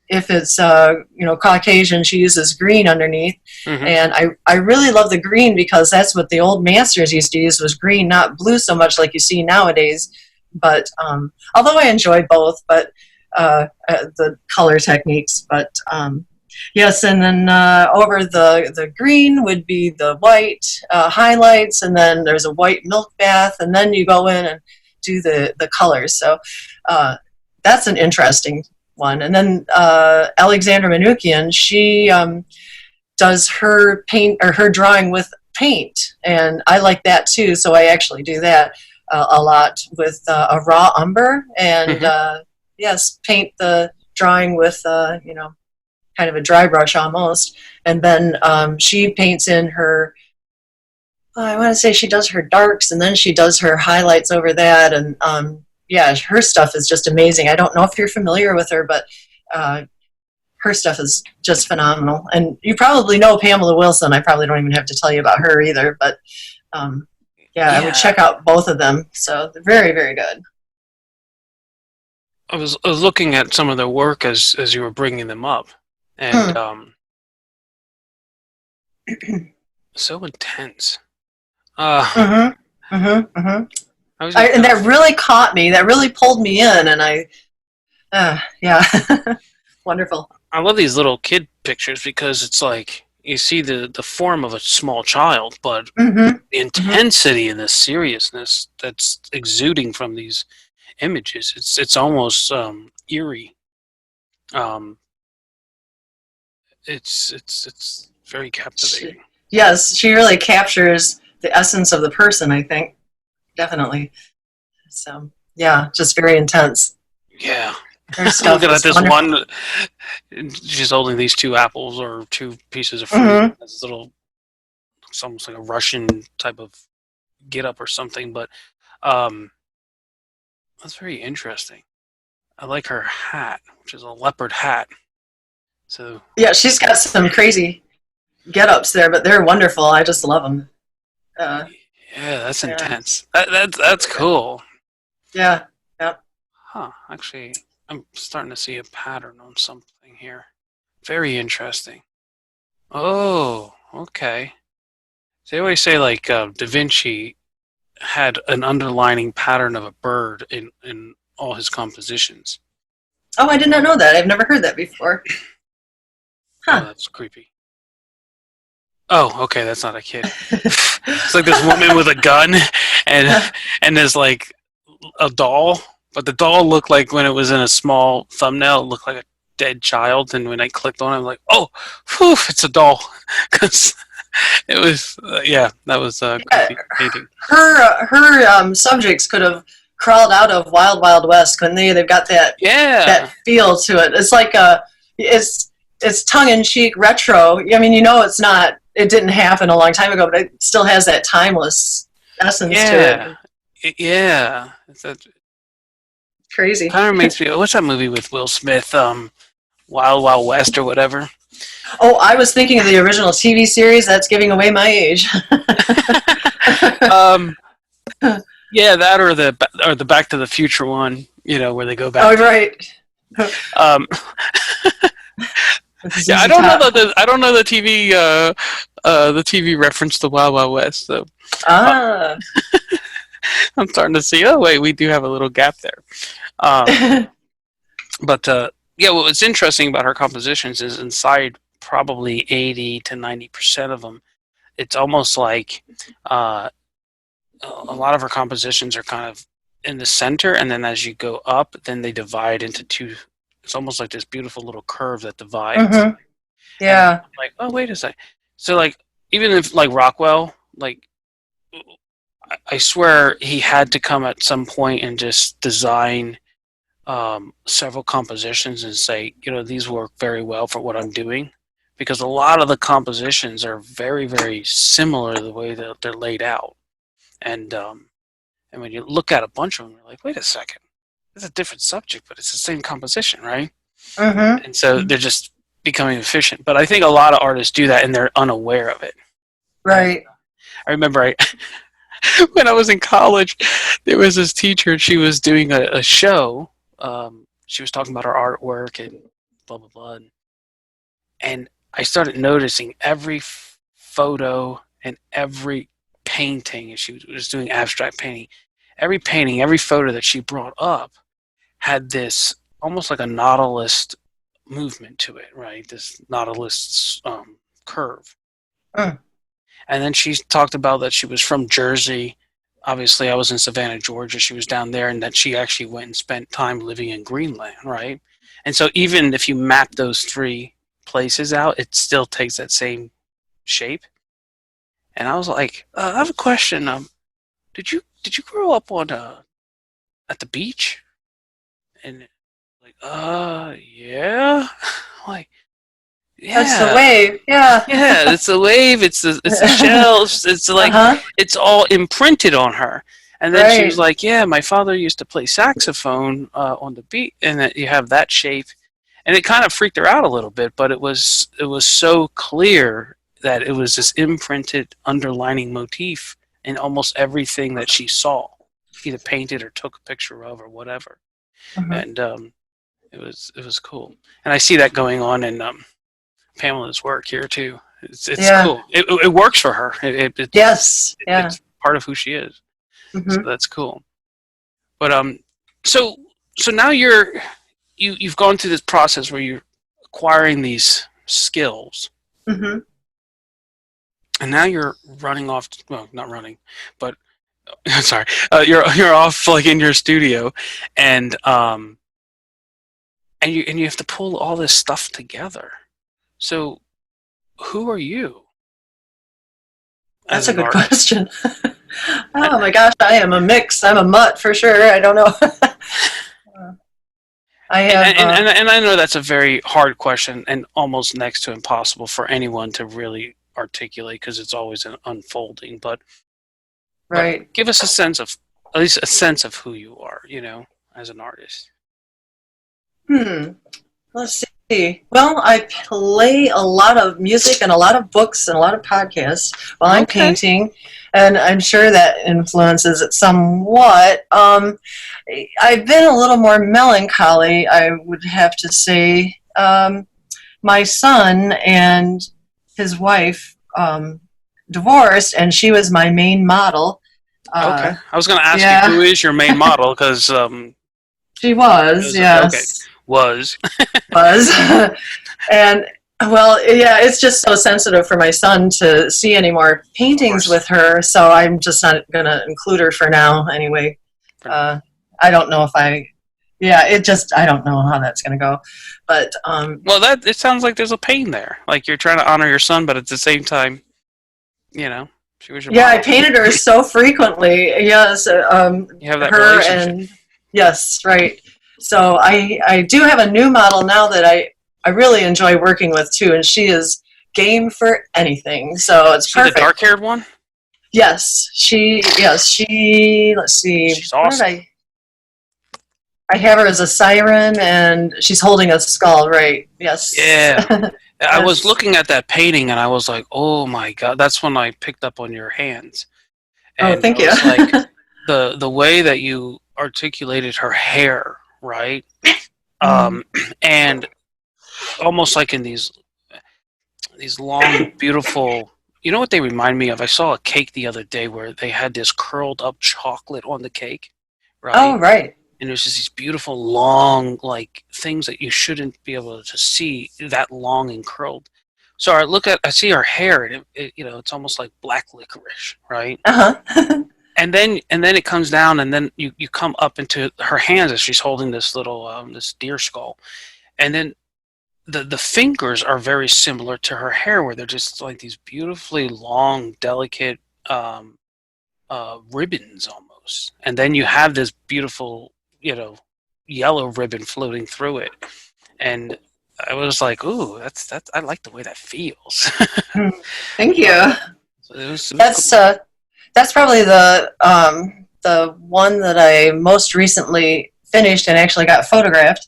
If it's Caucasian, she uses green underneath, and I really love the green because that's what the old masters used to use, was green, not blue so much like you see nowadays. But although I enjoy both, but the color techniques. But yes, and then over the green would be the white highlights, and then there's a white milk bath, and then you go in and do the colors. So that's an interesting one. And then Alexandra Manukyan, she does her paint or her drawing with paint, and I like that too. So I actually do that a lot with a raw umber, and yes, paint the drawing with kind of a dry brush almost, and then she paints in her. I want to say she does her darks, and then she does her highlights over that, and yeah, her stuff is just amazing. I don't know if you're familiar with her, but her stuff is just phenomenal. And you probably know Pamela Wilson. I probably don't even have to tell you about her either. But yeah, I would check out both of them. So they're very, very good. I was looking at some of their work as you were bringing them up, and so intense. And that really caught me. That really pulled me in, and yeah, wonderful. I love these little kid pictures because it's like you see the form of a small child, but the intensity and the seriousness that's exuding from these images, it's almost eerie. It's very captivating. Yes, she really captures the essence of the person, I think. Definitely. So, yeah, just very intense. Yeah. Looking at this wonderful. She's holding these two apples or two pieces of fruit. This little, it's almost like a Russian type of get up or something, but that's very interesting. I like her hat, which is a leopard hat. So yeah, she's got some crazy get-ups there, but they're wonderful. I just love them. Yeah, that's intense. That's cool. Yeah. Huh. Actually, I'm starting to see a pattern on something here. Very interesting. Oh, okay. They always say like Da Vinci had an underlining pattern of a bird in all his compositions. Oh, I did not know that. I've never heard that before. Huh. Oh, that's creepy. Oh, okay, that's not a kid. It's like this woman with a gun, and there's like a doll, but the doll looked like, when it was in a small thumbnail, it looked like a dead child, and when I clicked on it, I'm like, oh, whew, it's a doll. Because it was, yeah, that was creepy painting. Her subjects could have crawled out of Wild Wild West, couldn't they? They've got that feel to it. It's like it's tongue-in-cheek retro. I mean, it's not. It didn't happen a long time ago, but it still has that timeless essence to it. Yeah. Crazy. Kind of makes me. What's that movie with Will Smith? Wild Wild West or whatever. Oh, I was thinking of the original TV series. That's giving away my age. Yeah, that or the Back to the Future one. Where they go back. Oh, right. Yeah, I don't know the TV reference to Wild Wild West. So I'm starting to see. Oh wait, we do have a little gap there. But yeah, what's interesting about her compositions is inside probably 80 to 90% of them, it's almost like a lot of her compositions are kind of in the center, and then as you go up, then they divide into two. It's almost like this beautiful little curve that divides. And I'm Yeah. like, oh, wait a second. So like, even if like Rockwell, like I swear he had to come at some point and just design several compositions and say, these work very well for what I'm doing, because a lot of the compositions are very, very similar the way that they're laid out, and when you look at a bunch of them, you're like, wait a second, it's a different subject, but it's the same composition, right? And so Mm-hmm. they're just becoming efficient. But I think a lot of artists do that and they're unaware of it. And Right. I remember when I was in college, there was this teacher and she was doing a show. She was talking about her artwork and blah, blah, blah. And I started noticing every photo and every painting, and she was doing abstract painting. Every painting, every photo that she brought up had this almost like a nautilus movement to it, right? This nautilus curve. Mm. And then she talked about that she was from Jersey. Obviously, I was in Savannah, Georgia. She was down there, and that she actually went and spent time living in Greenland, right? And so even if you map those three places out, it still takes that same shape. And I was like, I have a question. Did you grow up on at the beach? And like, yeah. Like, That's the yeah, wave. Yeah. yeah. It's a wave. It's a shell. It's like Uh-huh. it's all imprinted on her. And then she was Right. like, yeah, my father used to play saxophone on the beat, and that you have that shape. And it kind of freaked her out a little bit, but it was so clear that it was this imprinted underlining motif in almost everything that she saw, either painted or took a picture of or whatever. Hmm. And it was cool. And I see that going on in Pamela's work here too. It's Yeah. cool. It works for her. Yes. Yeah. It's part of who she is. So Hmm. that's cool. But so so now you've gone through this process where you're acquiring these skills, Hmm. and now you're running off. Well, not running, but sorry, you're off like in your studio, and and you have to pull all this stuff together. So who are you as That's a an good artist? question. And, Oh my gosh, I am a mix. I'm a mutt for sure. I don't know. I and, have. and, and, and I know that's a very hard question and almost next to impossible for anyone to really articulate because it's always an unfolding. But Right. give us a sense of, at least a sense of who you are, as an artist. Hmm. Let's see. Well, I play a lot of music and a lot of books and a lot of podcasts while I'm Okay. painting, and I'm sure that influences it somewhat. I've been a little more melancholy, I would have to say. My son and his wife divorced, and she was my main model. Okay. I was going to ask you Yeah, who is your main model because she was, okay, yes. was. Was. And well, yeah, it's just so sensitive for my son to see any more Of paintings course. with her, so I'm just not going to include her for now anyway. For now. uh, I don't know if yeah, I don't know how that's going to go, but Well, it sounds like there's a pain there. Like you're trying to honor your son, but at the same time, you know, she was your yeah, I model. painted her so frequently. Yes, You have that her relationship. and yes, right. So I do have a new model now that I really enjoy working with too, and she is game for anything. So it's See the perfect. dark-haired one? Yes, she. Let's see, She's what did awesome. I have her as a siren, and she's holding a skull. Right? Yes. Yeah. I was Yes. looking at that painting and I was like, "Oh my god!" That's when I picked up on your hands, Oh, and I thank you. was like, the way that you articulated her hair, right? Mm. Um, and almost like in these long, beautiful. You know what they remind me of? I saw a cake the other day where they had this curled up chocolate on the cake, Oh, right? right. And there's just these beautiful long like things that you shouldn't be able to see that long and curled. So I see her hair, and it's almost like black licorice, right? Uh huh. And then it comes down, and then you come up into her hands as she's holding this little this deer skull, and then the fingers are very similar to her hair, where they're just like these beautifully long, delicate ribbons almost, and then you have this beautiful, yellow ribbon floating through it, and I was like, "Ooh, that's I like the way that feels." Thank you. So it was That's cool. that's probably the one that I most recently finished and actually got photographed.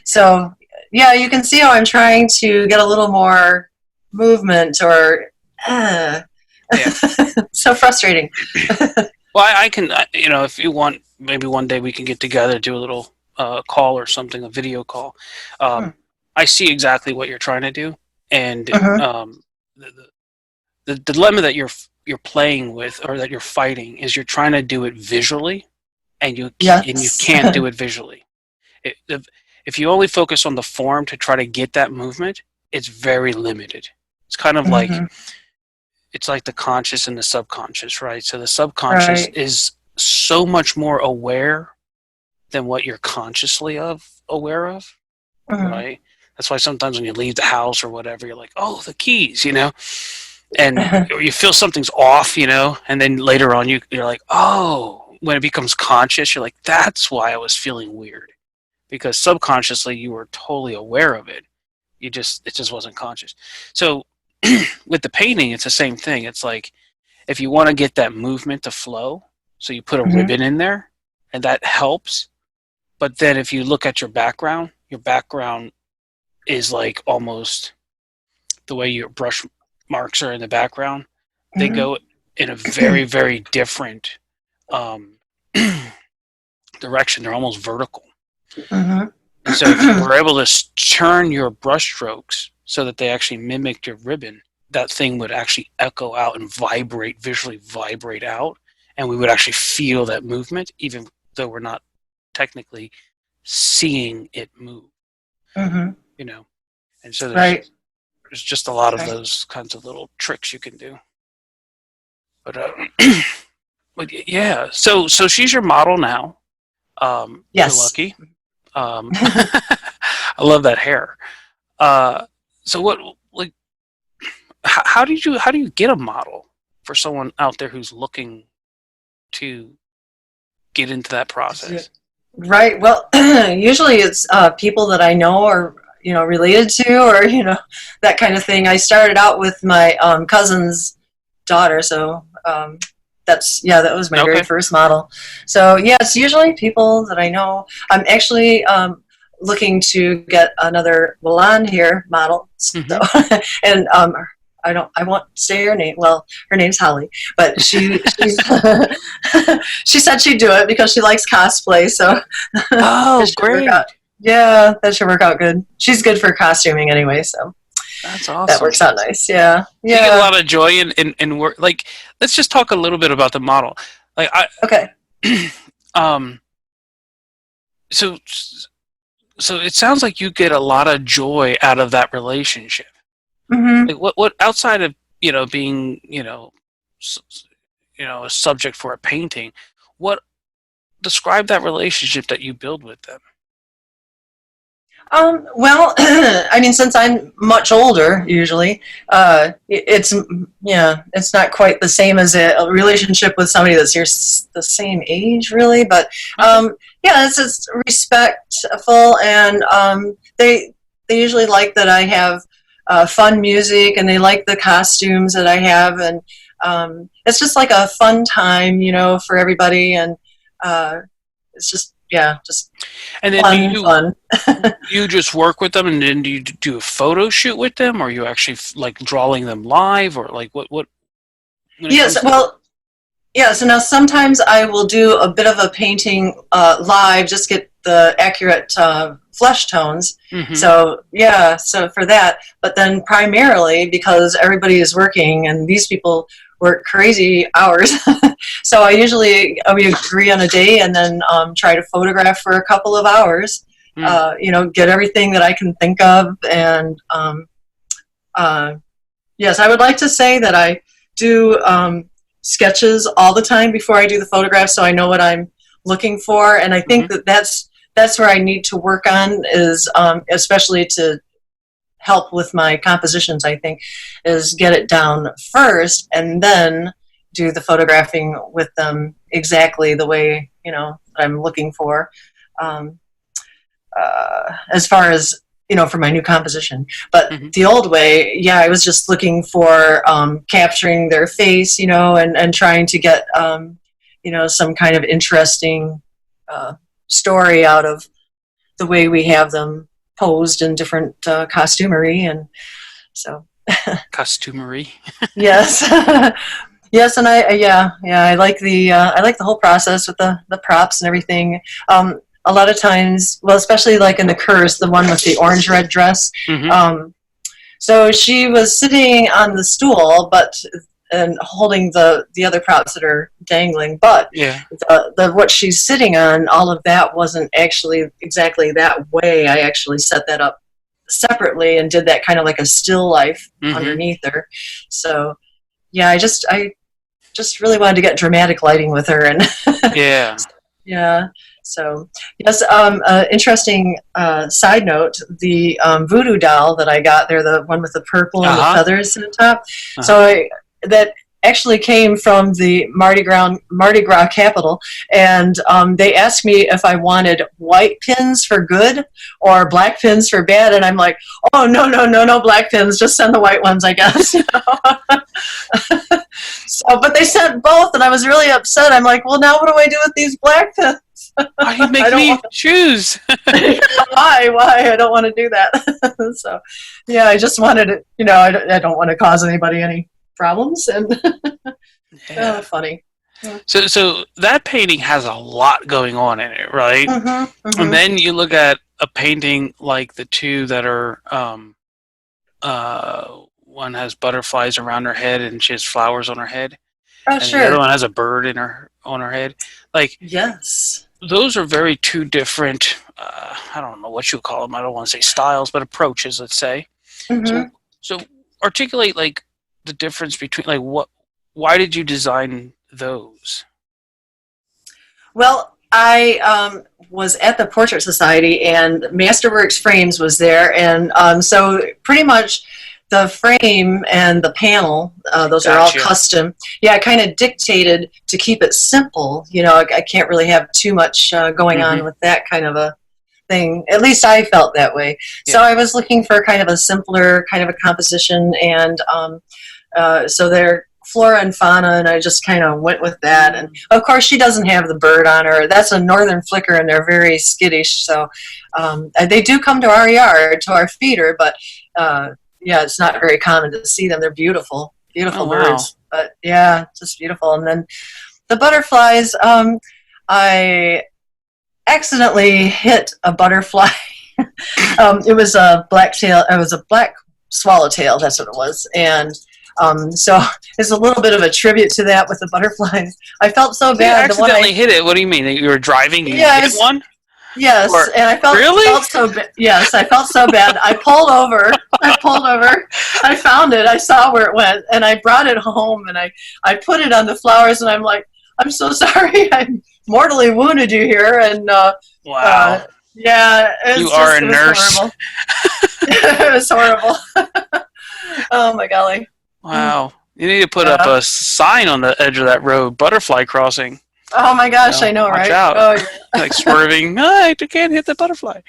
So yeah, you can see how I'm trying to get a little more movement or uh, Yeah. so frustrating. Well, I can, if you want, maybe one day we can get together, do a little call or something, a video call. Hmm. I see exactly what you're trying to do, and Mhm. the, the dilemma that you're playing with, or that you're fighting, is you're trying to do it visually, and you Yes. can't do it visually. If you only focus on the form to try to get that movement, it's very limited. It's kind of like Hmm. it's like the conscious and the subconscious, right? So the subconscious Right. is so much more aware than what you're consciously aware of, Hmm. right? That's why sometimes when you leave the house or whatever, you're like, oh, the keys, and you feel something's off, and then later on you're like, oh, when it becomes conscious, you're like, that's why I was feeling weird, because subconsciously you were totally aware of it. It just wasn't conscious. So with the painting, it's the same thing. It's like, if you want to get that movement to flow, so you put a Hmm. ribbon in there, and that helps. But then if you look at your background is like almost the way your brush marks are in the background. They Hmm. go in a very, very different um, direction. They're almost vertical. Hmm. And so if you were able to turn your brush strokes so that they actually mimicked your ribbon, that thing would actually echo out and visually vibrate out, and we would actually feel that movement, even though we're not technically seeing it move, Hmm. you know. And so Right. there's just a lot of Right. those kinds of little tricks you can do. But but yeah, so she's your model now. You're Yes. lucky. I love that hair. Uh, so what like how do you get a model for someone out there who's looking to get into that process? Right. Well, usually it's people that I know or related to, or that kind of thing. I started out with my cousin's daughter, so that was my very Okay. first model. So yeah, it's usually people that I know. I'm actually looking to get another blonde hair model. So Hmm. and I won't say her name. Well, her name's Holly, but she's she said she'd do it because she likes cosplay. So it Oh, should work out. great. Yeah, that should work out good. She's good for costuming anyway, so That's that awesome. works out nice. Yeah, So you get a yeah. lot of joy in work. Like, let's just talk a little bit about the model. Like, Okay. um, so so it sounds like you get a lot of joy out of that relationship. Hmm. Like, what outside of being a subject for a painting, what describe that relationship that you build with them? Well, I mean, since I'm much older, usually, it's yeah, it's not quite the same as a relationship with somebody that's the same age, really. But Okay. yeah, it's respectful, and they usually like that I have fun music, and they like the costumes that I have, and it's just like a fun time, for everybody, and it's just yeah, just And then fun. you just work with them, and then do you do a photo shoot with them, or are you actually like drawing them live, or like what when it Yes, comes to the well, yeah, so now sometimes I will do a bit of a painting live, just get the accurate flesh tones. mm-hmm. So, yeah, so for that. But then primarily because everybody is working and these people work crazy hours. So we agree on a day and then try to photograph for a couple of hours, Mm. get everything that I can think of. And uh, yes, I would like to say that I do sketches all the time before I do the photographs, so I know what I'm looking for. And I think Mm-hmm. that that's that's where I need to work on is, especially to help with my compositions, I think, is get it down first and then do the photographing with them exactly the way, that I'm looking for. As far as, for my new composition. But the old way, I was just looking for capturing their face, and trying to get, some kind of interesting story out of the way we have them posed in different costumery. And so. Costumery. Yes. Yes, and I like the whole process with the props and everything. A lot of times, well, especially like in the Curse, the one with the orange-red dress. So she was sitting on the stool, and holding the other props that are dangling. But the what she's sitting on, all of that wasn't actually exactly that way. I actually set that up separately and did that kind of like a still life underneath her. So I just really wanted to get dramatic lighting with her, and So yes, interesting side note: the voodoo doll that I got there, the one with the purple and the feathers on the top. So that actually came from the Mardi Gras capital, and they asked me if I wanted white pins for good or black pins for bad, and I'm like, oh no black pins, just send the white ones, I guess. So, but they sent both, and I was really upset. I'm like, well, now what do I do with these black pins? Why do you make me choose? Why? I don't want to do that. So, I just wanted it. I don't want to cause anybody any problems, and funny. So that painting has a lot going on in it, right? And then you look at a painting like the two that are, one has butterflies around her head and she has flowers on her head. Oh, and sure. The other one has a bird on her head. Like, yes, those are very two different. I don't know what you call them. I don't want to say styles, but approaches. Let's say. So articulate like the difference between like what. Why did you design those? Well, I was at the Portrait Society, and Masterworks Frames was there, and so pretty much the frame and the panel, those are all custom. I kind of dictated to keep it simple. I can't really have too much going on with that kind of a thing. At least I felt that way. So I was looking for kind of a simpler kind of a composition, and so they're flora and fauna, and I just kind of went with that. And of course she doesn't have the bird on her. That's a northern flicker, and they're very skittish, so they do come to our yard, to our feeder, but it's not very common to see them. They're beautiful birds. But just beautiful. And then the butterflies, I accidentally hit a butterfly. It was a black swallowtail, that's what it was. And so it's a little bit of a tribute to that with the butterflies. I felt so bad. You accidentally hit it. What do you mean? You were driving and you hit one? Yes, and I felt so bad. Yes, I felt so bad. I pulled over. I found it. I saw where it went, and I brought it home, and I put it on the flowers, and I'm like, I'm so sorry. I mortally wounded you here, and wow. You are a nurse. It was horrible. Oh my golly. Wow. You need to put up a sign on the edge of that road, butterfly crossing. Oh my gosh, I know, right? Watch out. Oh, yeah. Like swerving. I can't hit the butterfly.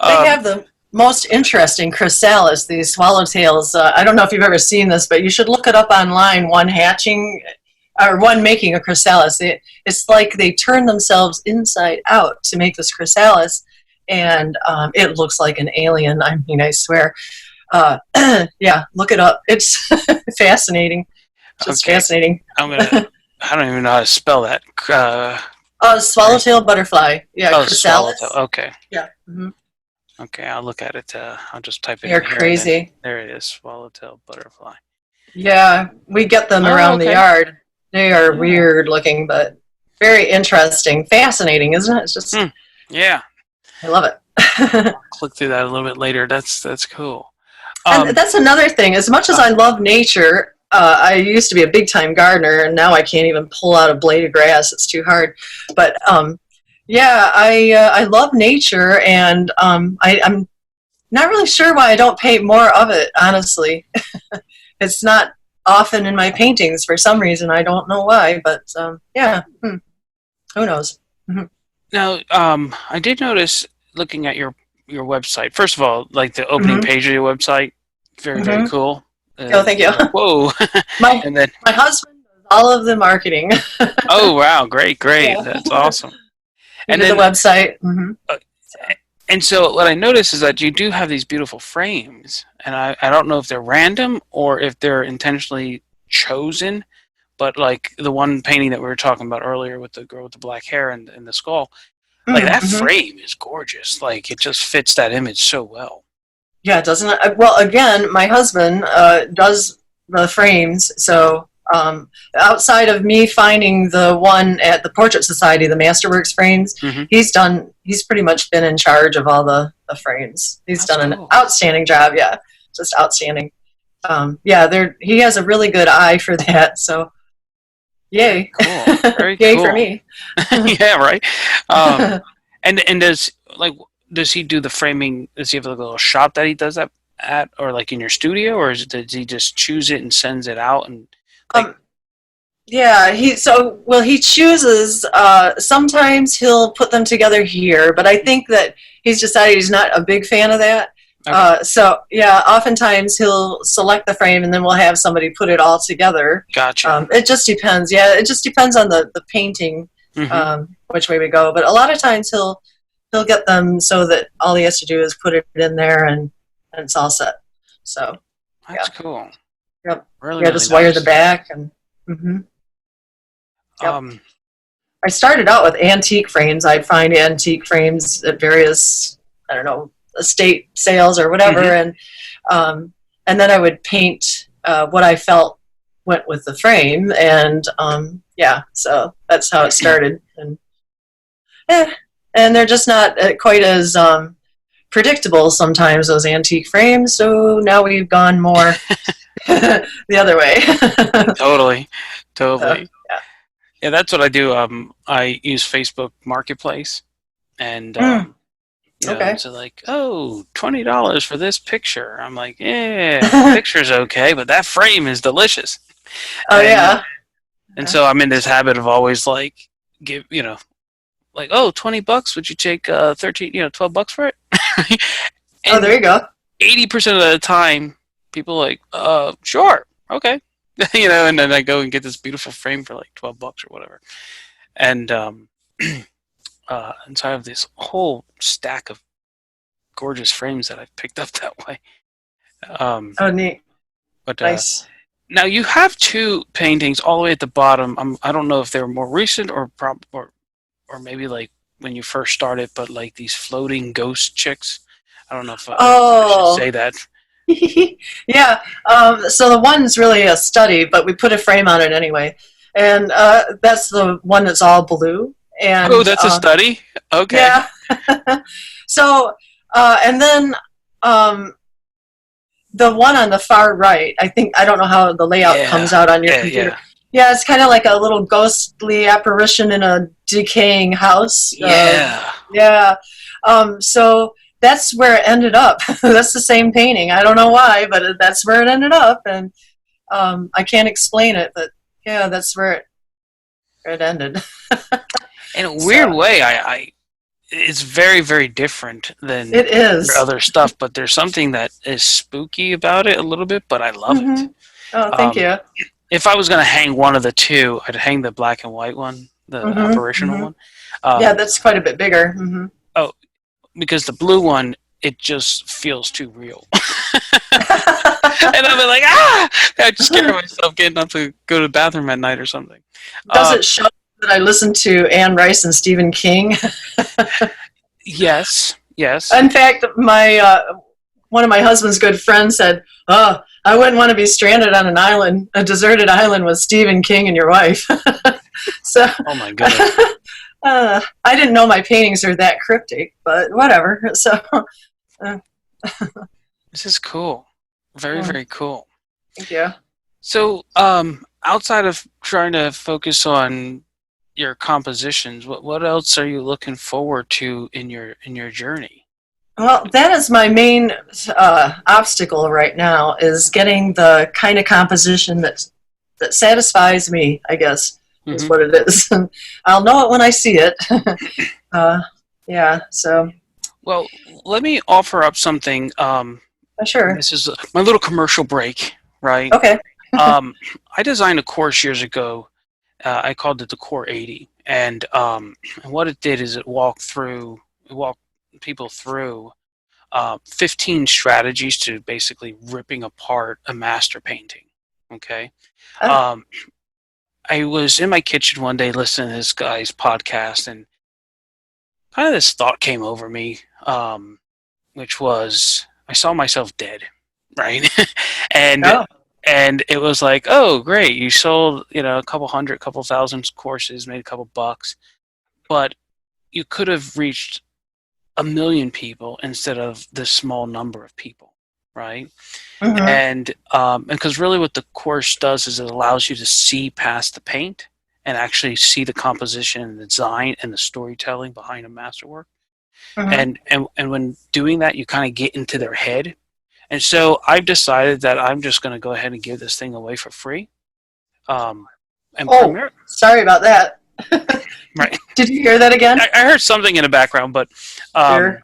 They have the most interesting chrysalis, these swallowtails. I don't know if you've ever seen this, but you should look it up online, one hatching or one making a chrysalis. It's like they turn themselves inside out to make this chrysalis, and it looks like an alien. I mean, I swear. Look it up. It's fascinating. Just fascinating. I don't even know how to spell that. Swallowtail butterfly. Yeah, chrysalis. Swallowtail. Okay. Yeah. Okay, I'll look at it. I'll just type it They're in here. crazy. There it is, swallowtail butterfly. Yeah, we get them around the yard. They are weird looking, but very interesting. Fascinating, isn't it? It's just... Yeah. I love it. I'll click through that a little bit later. That's cool. And that's another thing. As much as I love nature, I used to be a big-time gardener, and now I can't even pull out a blade of grass. It's too hard. But Yeah, I love nature, and I'm not really sure why I don't paint more of it. Honestly, it's not often in my paintings for some reason. I don't know why, but yeah, who knows? Mhm. Now, I did notice looking at your website. First of all, like the opening Mhm. page of your website, very very Mhm. cool. Oh, thank you. Like whoa, My and then my husband does all of the marketing. oh wow, great, great, Yeah, that's awesome. he And did the then website. uh, So. and so what I noticed is that you do have these beautiful frames, and I don't know if they're random or if they're intentionally chosen. But like the one painting that we were talking about earlier with the girl with the black hair and the skull, like that Mm-hmm. frame is gorgeous. Like it just fits that image so well. Yeah, doesn't it? Well, again, my husband does the frames, so outside of me finding the one at the Portrait Society, the Masterworks frames, Hmm. he's pretty much been in charge of all the frames. He's That's done an cool. outstanding job. Yeah, just outstanding. Yeah, he has a really good eye for that. So Very yay, cool. Very yay for cool. me. Yeah, right. Um, and does like does he do the framing? Does he have like a little shop that he does that at, or like in your studio, or does he just choose it and sends it out and like? um, Yeah, he chooses. Sometimes he'll put them together here, but I think that he's decided he's not a big fan of that. Okay, So yeah, oftentimes he'll select the frame and then we'll have somebody put it all together. gotcha. It just depends. Yeah, it just depends on the painting, Hmm. which way we go. But a lot of times he'll get them so that all he has to do is put it in there and it's all set. So That's yeah, cool. yep, Really, yeah, really just wire the nice. back and. Mm-hmm. Yep. Um, I started out with antique frames. I'd find antique frames at various, I don't know, estate sales or whatever, mhm. and then I would paint what I felt went with the frame, and yeah, so that's how it started. And yeah, and they're just not quite as predictable sometimes, those antique frames. So now we've gone more the other way. Totally, So totally. yeah. Yeah, that's what I do. I use Facebook Marketplace, and Mm, okay. it's like, oh, $20 for this picture. I'm like, yeah, picture's okay, but that frame is delicious. Oh And yeah. and Yeah. so I'm in this habit of always like give like, oh, $20, would you take 13 $12 for it? Oh, there And you go. 80% of the time people are like, sure, okay. And then I go and get this beautiful frame for like $12 or whatever. And and so I have this whole stack of gorgeous frames that I've picked up that way. Um, Oh, neat. but Nice. now you have two paintings all the way at the bottom. I don't know if they were more recent or maybe like when you first started, but like these floating ghost chicks. I don't know if I should Oh, say that. yeah. So the one's really a study, but we put a frame on it anyway. And that's the one that's all blue. Oh, And that's a study. Okay. yeah. So, and then um, the one on the far right, I don't know how the layout comes Yeah. out on your Yeah. computer. Yeah. Yeah, it's kind of like a little ghostly apparition in a decaying house. Yeah. Yeah. So that's where it ended up. That's the same painting. I don't know why, but that's where it ended up. And I can't explain it, but yeah, that's where it ended. In a weird So way, I it's very very different than it your is. other stuff, but there's something that is spooky about it a little bit, but I love Mm-hmm. it. Oh, thank Um, you. if I was gonna hang one of the two, I'd hang the black and white one, the Mm-hmm. apparitional Mm-hmm. one. Yeah, Um, that's quite a bit bigger. Mm-hmm. oh, because the blue one, it just feels too real. And I'll be like, ah! I just scare myself getting up to go to the bathroom at night or something. Does Um, it show that I listened to Anne Rice and Stephen King? yes, yes. In fact, my one of my husband's good friends said, "Oh, I wouldn't want to be stranded on an island, a deserted island with Stephen King and your wife." So Oh my goodness, I didn't know my paintings are that cryptic, but whatever. So uh, this is cool. Very, yeah, very cool. thank you. So, outside of trying to focus on, your compositions, what else are you looking forward to in your journey? Well, that is my main obstacle right now, is getting the kind of composition that satisfies me, I guess, is Hmm. what it is. And I'll know it when I see it. uh, yeah, so Well, let me offer up something. sure. This is my little commercial break, right? Okay. Um, I designed a course years ago. I called it the Core 80, and what it did is it walked people through 15 strategies to basically ripping apart a master painting. Okay. Oh, Um, I was in my kitchen one day listening to this guy's podcast, and kind of this thought came over me, which was I saw myself dead, right? and oh. and it was like, oh, great, you sold a couple hundred, couple thousand courses, made a couple bucks, but you could have reached a million people instead of this small number of people, right? Mm-hmm. And because really what the course does is it allows you to see past the paint and actually see the composition and the design and the storytelling behind a masterwork. Mm-hmm. And when doing that, you kind of get into their head. And so I've decided that I'm just going to go ahead and give this thing away for free. Um, and Oh, primarily, sorry about that. right? Did you hear that again? I heard something in the background, but Sure.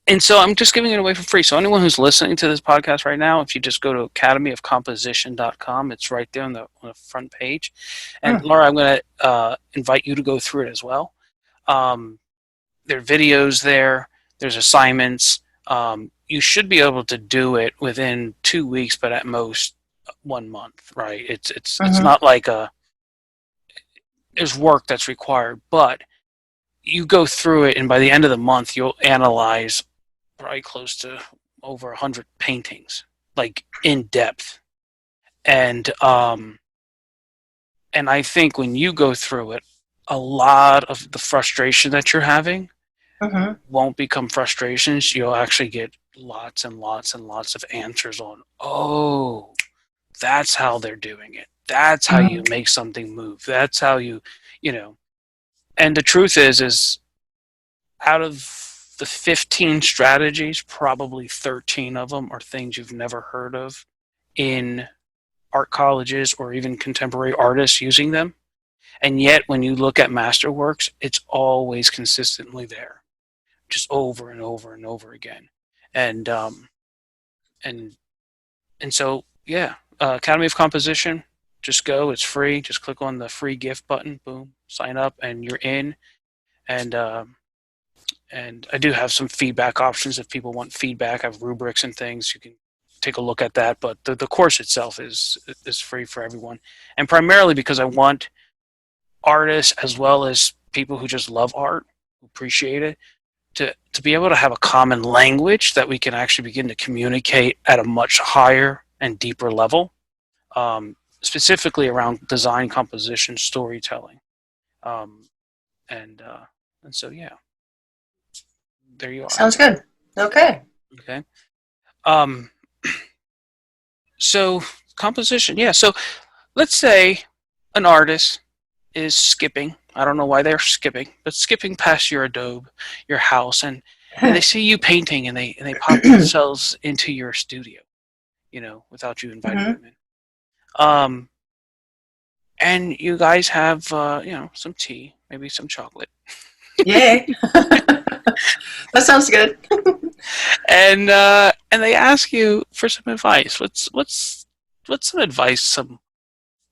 and so I'm just giving it away for free. So anyone who's listening to this podcast right now, if you just go to academyofcomposition.com, it's right there on the front page. And Mm. Laura, I'm going to invite you to go through it as well. Um, there are videos there. There's assignments. You should be able to do it within 2 weeks, but at most 1 month, right? It's Mm-hmm. not like there's work that's required, but you go through it, and by the end of the month, you'll analyze probably close to over 100 paintings, like in depth. And and I think when you go through it, a lot of the frustration that you're having Mm-hmm. won't become frustrations. You'll actually get lots and lots and lots of answers on, oh, that's how they're doing it. That's how you Mm-hmm. make something move. That's how you know. And the truth is out of the 15 strategies, probably 13 of them are things you've never heard of in art colleges or even contemporary artists using them. And yet, when you look at masterworks, it's always consistently there, just over and over and over again. And and and so, yeah, Academy of Composition. Just go. It's free. Just click on the free gift button. Boom. Sign up, and you're in. And and I do have some feedback options if people want feedback. I have rubrics and things. You can take a look at that. But the course itself is free for everyone, and primarily because I want artists as well as people who just love art, who appreciate it, to be able to have a common language that we can actually begin to communicate at a much higher and deeper level, specifically around design, composition, storytelling, um, and and so yeah, there you have Sounds it. good. Okay. Okay. Um, so composition, yeah. So let's say an artist is skipping. I don't know why they're skipping, but skipping past your Adobe, your house, and they see you painting, and they pop themselves into your studio, without you inviting Mm-hmm. them in. Um, and you guys have some tea, maybe some chocolate, Yay. That sounds good. and they ask you for some advice. What's some advice, some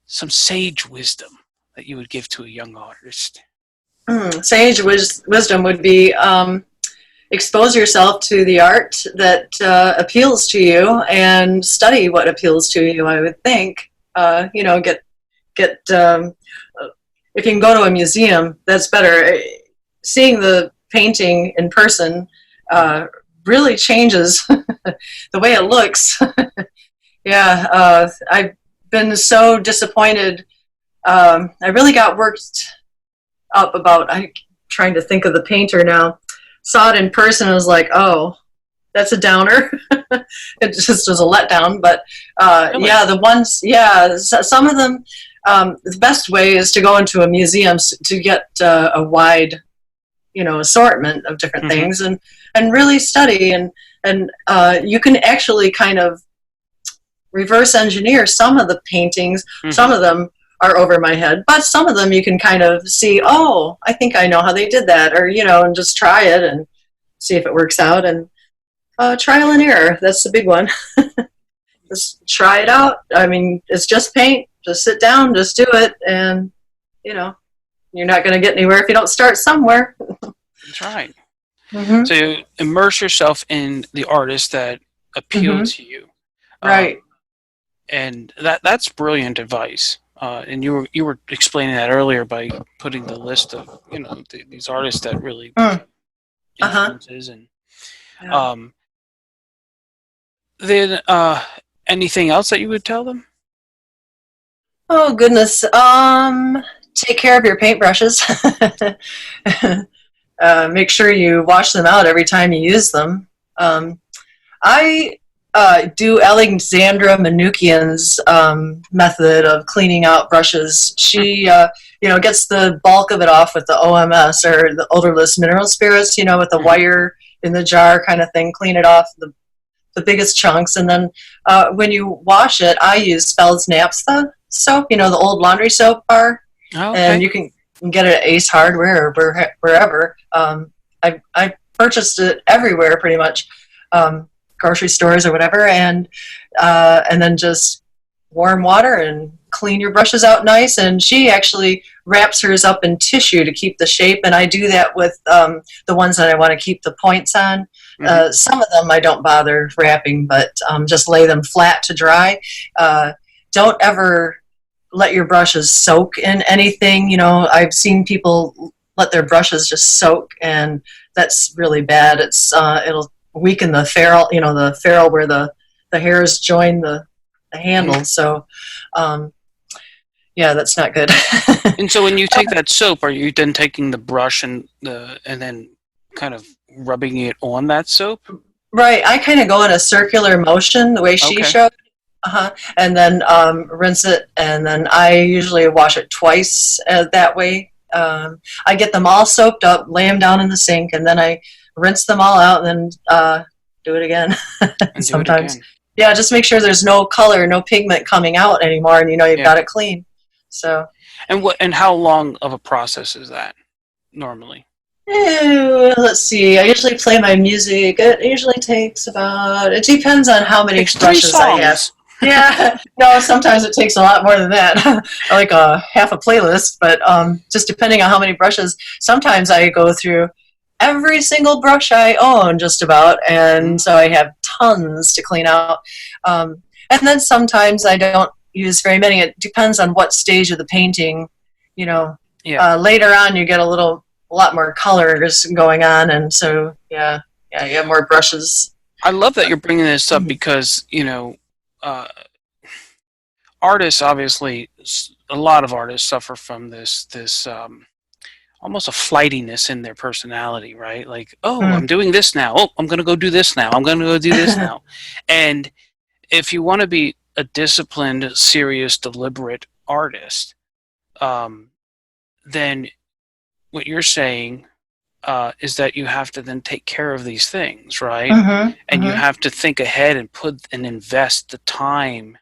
sage wisdom that you would give to a young artist? Sage wisdom would be expose yourself to the art that appeals to you and study what appeals to you, I would think. Get if you can go to a museum, that's better. Seeing the painting in person really changes the way it looks. Yeah, I've been so disappointed. I really got worked up about. I'm trying to think of the painter now. Saw it in person and was like, oh, that's a downer. It just was a letdown. But Really? yeah, the ones, yeah, some of them. the best way is to go into a museum to get a wide, assortment of different Mm-hmm. things, and really study, and you can actually kind of reverse engineer some of the paintings. Mm-hmm. Some of them are over my head, but some of them you can kind of see, oh, I think I know how they did that, or, and just try it and see if it works out. And trial and error, that's the big one. Just try it out. I mean, it's just paint. Just sit down, just do it, and, you're not going to get anywhere if you don't start somewhere. That's right. Mm-hmm. So you immerse yourself in the artists that appeal Mm-hmm. to you. Right. And that's brilliant advice. And you were explaining that earlier by putting the list of these artists that really influences and Yeah. then anything else that you would tell them? Oh, goodness. Take care of your paintbrushes. Make sure you wash them out every time you use them. I do Alexandra Manukyan's method of cleaning out brushes. She, gets the bulk of it off with the OMS, or the odorless mineral spirits, with the wire in the jar kind of thing. Clean it off, the biggest chunks. And then when you wash it, I use Spell's Naphtha soap, the old laundry soap bar. Oh, okay. And you can get it at Ace Hardware or wherever. I purchased it everywhere pretty much, grocery stores or whatever, and then just warm water and clean your brushes out nice. And she actually wraps hers up in tissue to keep the shape, and I do that with the ones that I want to keep the points on. Mm-hmm. Some of them I don't bother wrapping, but just lay them flat to dry. Don't ever let your brushes soak in anything. I've seen people let their brushes just soak, and that's really bad. It'll weaken the ferrule, the ferrule where the hairs join the handle. Mm-hmm. So, yeah, that's not good. And so when you take that soap, are you then taking the brush and then kind of rubbing it on that soap? Right. I kind of go in a circular motion, the way she showed. And then rinse it, and then I usually wash it twice that way. I get them all soaped up, lay them down in the sink, and then I rinse them all out, and then do it again. Sometimes, yeah, just make sure there's no color, no pigment coming out anymore, and you've got it clean. So. And how long of a process is that normally? Let's see. I usually play my music. It usually takes about. It depends on how many brushes I have. Yeah, no, sometimes it takes a lot more than that, like half a playlist, but just depending on how many brushes. Sometimes I go through every single brush I own, just about, and so I have tons to clean out. And then sometimes I don't use very many. It depends on what stage of the painting, later on you get a lot more colors going on, and so, yeah, you have more brushes. I love that you're bringing this up because, artists, obviously, a lot of artists suffer from this almost a flightiness in their personality, right? Like, I'm doing this now. Oh, I'm going to go do this now. I'm going to go do this now. And if you want to be a disciplined, serious, deliberate artist, then what you're saying is that you have to then take care of these things, right? Mm-hmm. And you have to think ahead and invest the time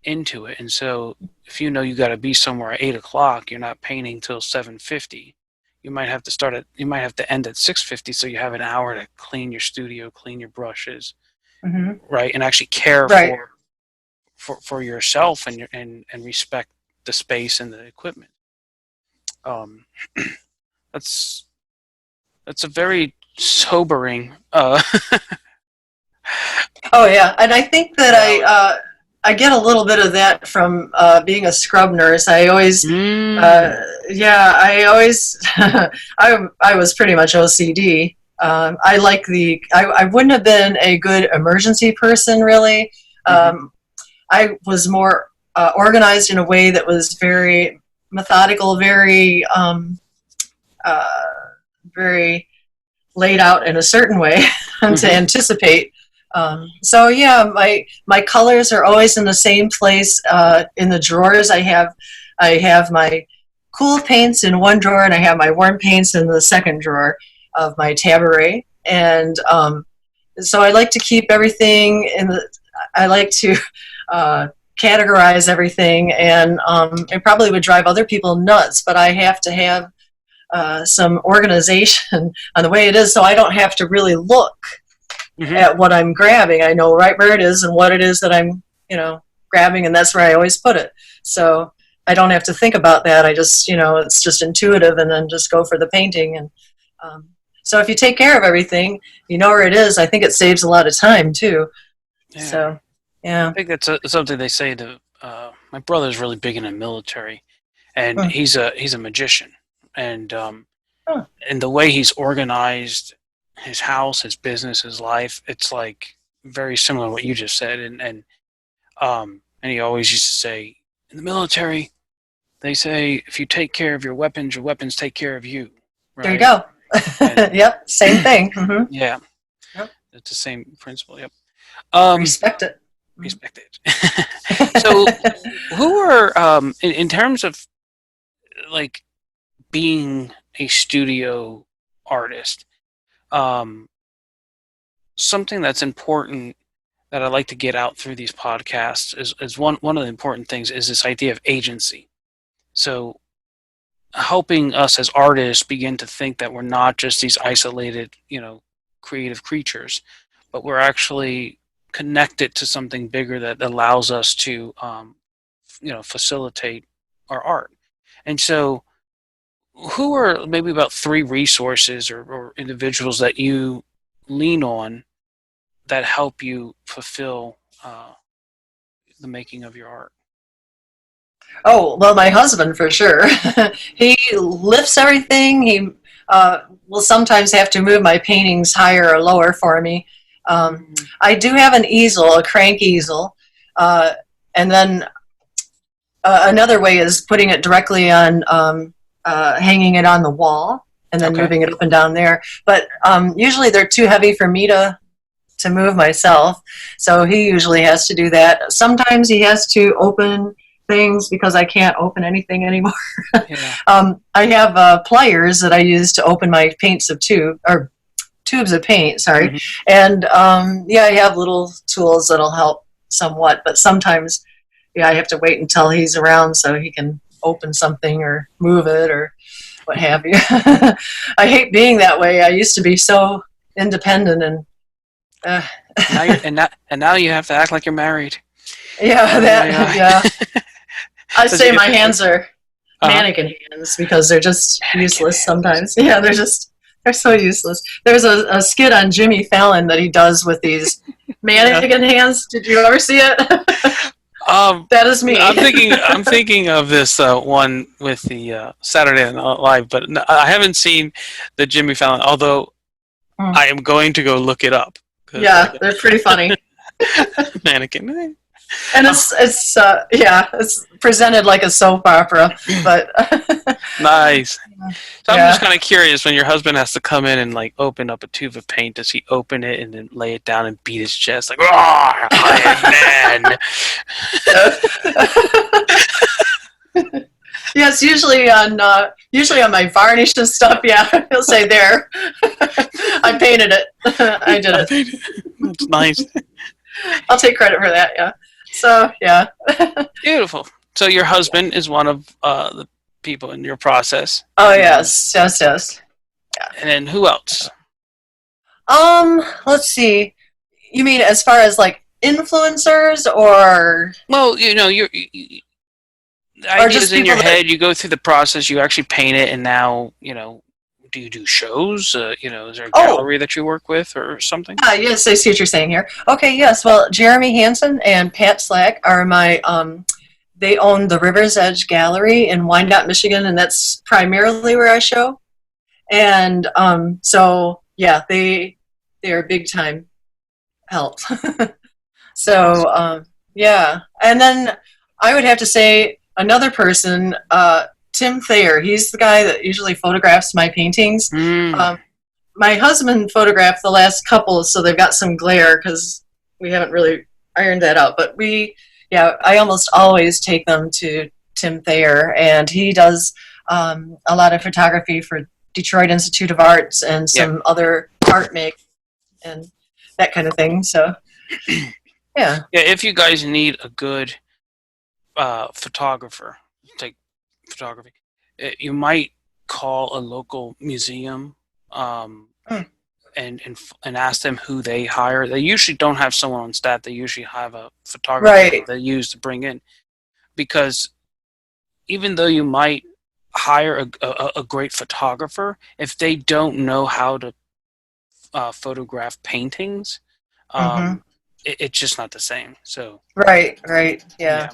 into it. And so if you got to be somewhere at 8:00, you're not painting till 7:50. You might have to end at 6:50, so you have an hour to clean your studio, clean your brushes, right? And actually care for yourself and respect the space and the equipment. That's a very sobering. Oh yeah, and I think that I get a little bit of that from being a scrub nurse. I always, I was pretty much OCD. I like I wouldn't have been a good emergency person, really. I was more organized in a way that was very methodical, very very laid out in a certain way to anticipate So yeah, my colors are always in the same place. In the drawers, I have my cool paints in one drawer, and I have my warm paints in the second drawer of my Tabaret. And so I like to keep everything in the. I like to categorize everything, and it probably would drive other people nuts, but I have to have some organization on the way it is, so I don't have to really look at what I'm grabbing. I know right where it is and what it is that I'm, grabbing, and that's where I always put it. So I don't have to think about that. I just, it's just intuitive, and then just go for the painting. And so if you take care of everything, you know where it is. I think it saves a lot of time too. Yeah. So yeah, I think that's something they say to. My brother's really big in the military, and he's a magician, and and the way he's organized his house, his business, his life, it's like very similar to what you just said. And he always used to say, in the military, they say, if you take care of your weapons take care of you. Right? There you go. And, yep, same thing. Mm-hmm. Yeah. Yep. It's the same principle, yep. Respect it. Respect it. So who are, in terms of, like, being a studio artist, something that's important that I like to get out through these podcasts is one of the important things is this idea of agency. So helping us as artists begin to think that we're not just these isolated, creative creatures, but we're actually connected to something bigger that allows us to, facilitate our art. And so who are maybe about 3 resources or individuals that you lean on that help you fulfill the making of your art? Oh, well, my husband, for sure. He lifts everything. He will sometimes have to move my paintings higher or lower for me. I do have an easel, a crank easel. And then another way is putting it directly on, hanging it on the wall and then moving it up and down there. But usually they're too heavy for me to move myself. So he usually has to do that. Sometimes he has to open things because I can't open anything anymore. Yeah. I have pliers that I use to open my tubes of paint, sorry. Mm-hmm. And I have little tools that'll help somewhat, but sometimes I have to wait until he's around so he can open something or move it or what have you. I hate being that way. I used to be so independent, and now you have to act like you're married. Yeah, yeah. I say my hands are mannequin hands because they're just useless sometimes. Yeah, they're so useless. There's a skit on Jimmy Fallon that he does with these mannequin hands. Did you ever see it? That is me. I'm thinking of this one with the Saturday Night Live, but I haven't seen the Jimmy Fallon. Although I am going to go look it up. Yeah, they're pretty funny. Mannequin. And it's presented like a soap opera, but nice. So I'm just kind of curious, when your husband has to come in and like open up a tube of paint, does he open it and then lay it down and beat his chest like, "Oh, Iron Man"? Yes, usually on my varnish and stuff. Yeah, he'll say, "There, I painted it. I did it." That's nice. I'll take credit for that. Yeah. So yeah. Beautiful. So your husband is one of the people in your process. Oh yes. Yeah. And then who else? Let's see. You mean as far as like influencers, or? Well, the ideas in your head. You go through the process. You actually paint it, and now do you do shows? Is there a gallery that you work with or something? Yes, I see what you're saying here. Okay, yes. Well, Jeremy Hansen and Pat Slack are my, they own the River's Edge Gallery in Wyandotte, Michigan, and that's primarily where I show. And so, yeah, they are big time help. So, yeah. And then I would have to say another person, Tim Thayer. He's the guy that usually photographs my paintings. My husband photographed the last couple, so they've got some glare because we haven't really ironed that out. But I almost always take them to Tim Thayer, and he does a lot of photography for Detroit Institute of Arts and Yeah. some other art make and that kind of thing. So, yeah. Yeah, if you guys need a good photographer, take photography, you might call a local museum and ask them who they hire. They usually don't have someone on staff. They usually have a photographer Right. they use to bring in, because even though you might hire a great photographer, if they don't know how to photograph paintings, it's just not the same. So Right. Yeah.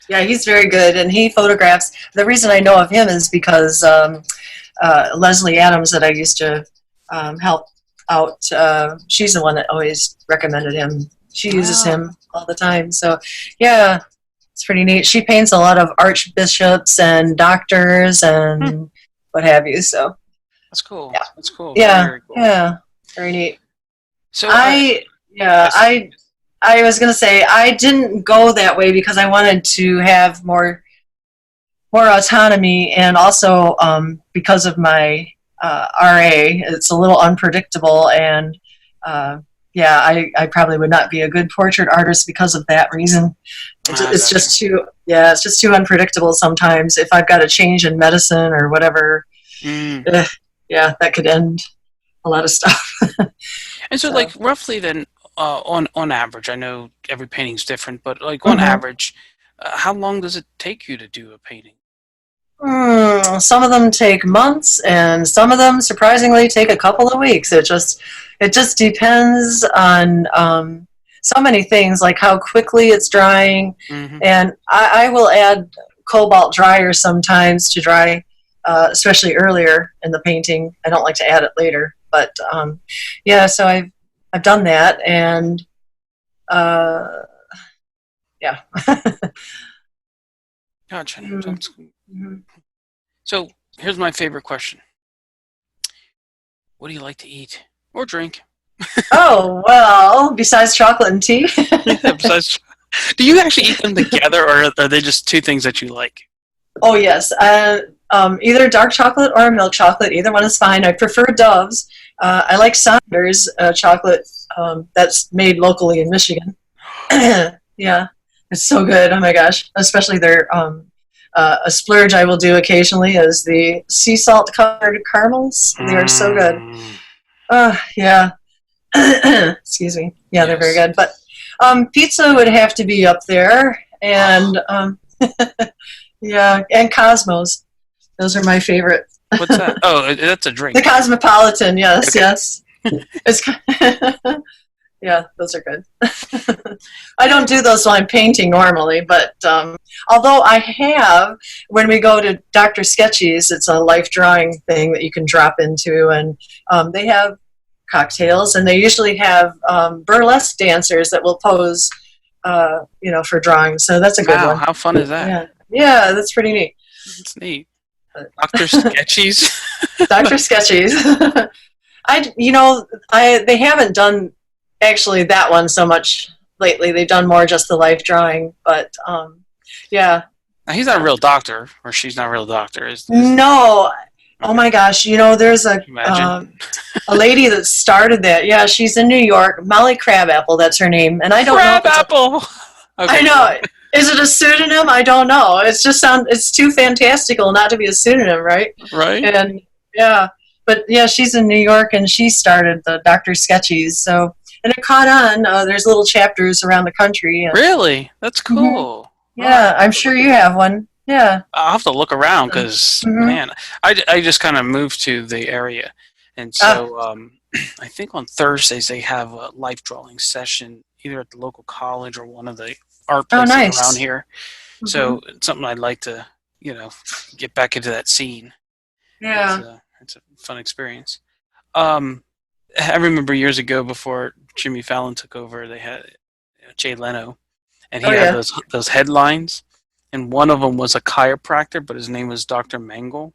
He's very good, and he photographs. The reason I know of him is because Leslie Adams, that I used to help out, she's the one that always recommended him. She uses him all the time. So, yeah, it's pretty neat. She paints a lot of archbishops and doctors and what have you. So that's cool. Yeah. That's cool. Yeah, Very cool. yeah, very neat. So I was going to say I didn't go that way because I wanted to have more autonomy, and also because of my RA, it's a little unpredictable, and I probably would not be a good portrait artist because of that reason. It's just too unpredictable sometimes. If I've got a change in medicine or whatever, that could end a lot of stuff. And so, like, roughly then, on average, I know every painting's different, but like on average, how long does it take you to do a painting? Some of them take months, and some of them surprisingly take a couple of weeks. It just depends on so many things, like how quickly it's drying, and I will add cobalt dryers sometimes to dry, especially earlier in the painting. I don't like to add it later, but so I've done that, and Gotcha. So here's my favorite question: what do you like to eat or drink? Oh, well, besides chocolate and tea. Do you actually eat them together, or are they just two things that you like? Oh, yes. Either dark chocolate or milk chocolate. Either one is fine. I prefer Dove's. I like Saunders chocolate that's made locally in Michigan. Yeah, it's so good. Oh, my gosh. Especially their a splurge I will do occasionally is the sea salt covered caramels. They are so good. Yeah. Excuse me. Yeah, they're very good. But pizza would have to be up there, and and Cosmos. Those are my favorite. What's that? Oh, that's a drink. The Cosmopolitan. Yes, yes. It's yeah, those are good. I don't do those while I'm painting normally, but although I have, when we go to Dr. Sketchy's, it's a life drawing thing that you can drop into, and they have cocktails, and they usually have burlesque dancers that will pose, for drawing. So that's a good one. How fun is that? Yeah, that's pretty neat. It's neat. Dr. Sketchy's. Dr. Sketchy's. They haven't done actually that one so much lately. They've done more just the life drawing, but yeah. Now, he's not a real doctor, or she's not a real doctor. No. Oh my gosh, there's a lady that started that. Yeah, she's in New York. Molly Crabapple, that's her name. And I don't know. Crabapple! Okay. I know. Is it a pseudonym? I don't know. It's too fantastical not to be a pseudonym, right? Right. And yeah. But yeah, she's in New York, and she started the Dr. Sketchy's. So, and it caught on. There's little chapters around the country. And, really? That's cool. Yeah, I'm sure you have one. Yeah. I'll have to look around because, man, I just kind of moved to the area. And so I think on Thursdays they have a life drawing session either at the local college or one of the art places around here. So it's something I'd like to, get back into that scene. Yeah. It's a fun experience. I remember years ago before Jimmy Fallon took over, they had Jay Leno, and he had those headlines. And one of them was a chiropractor, but his name was Dr. Mangle.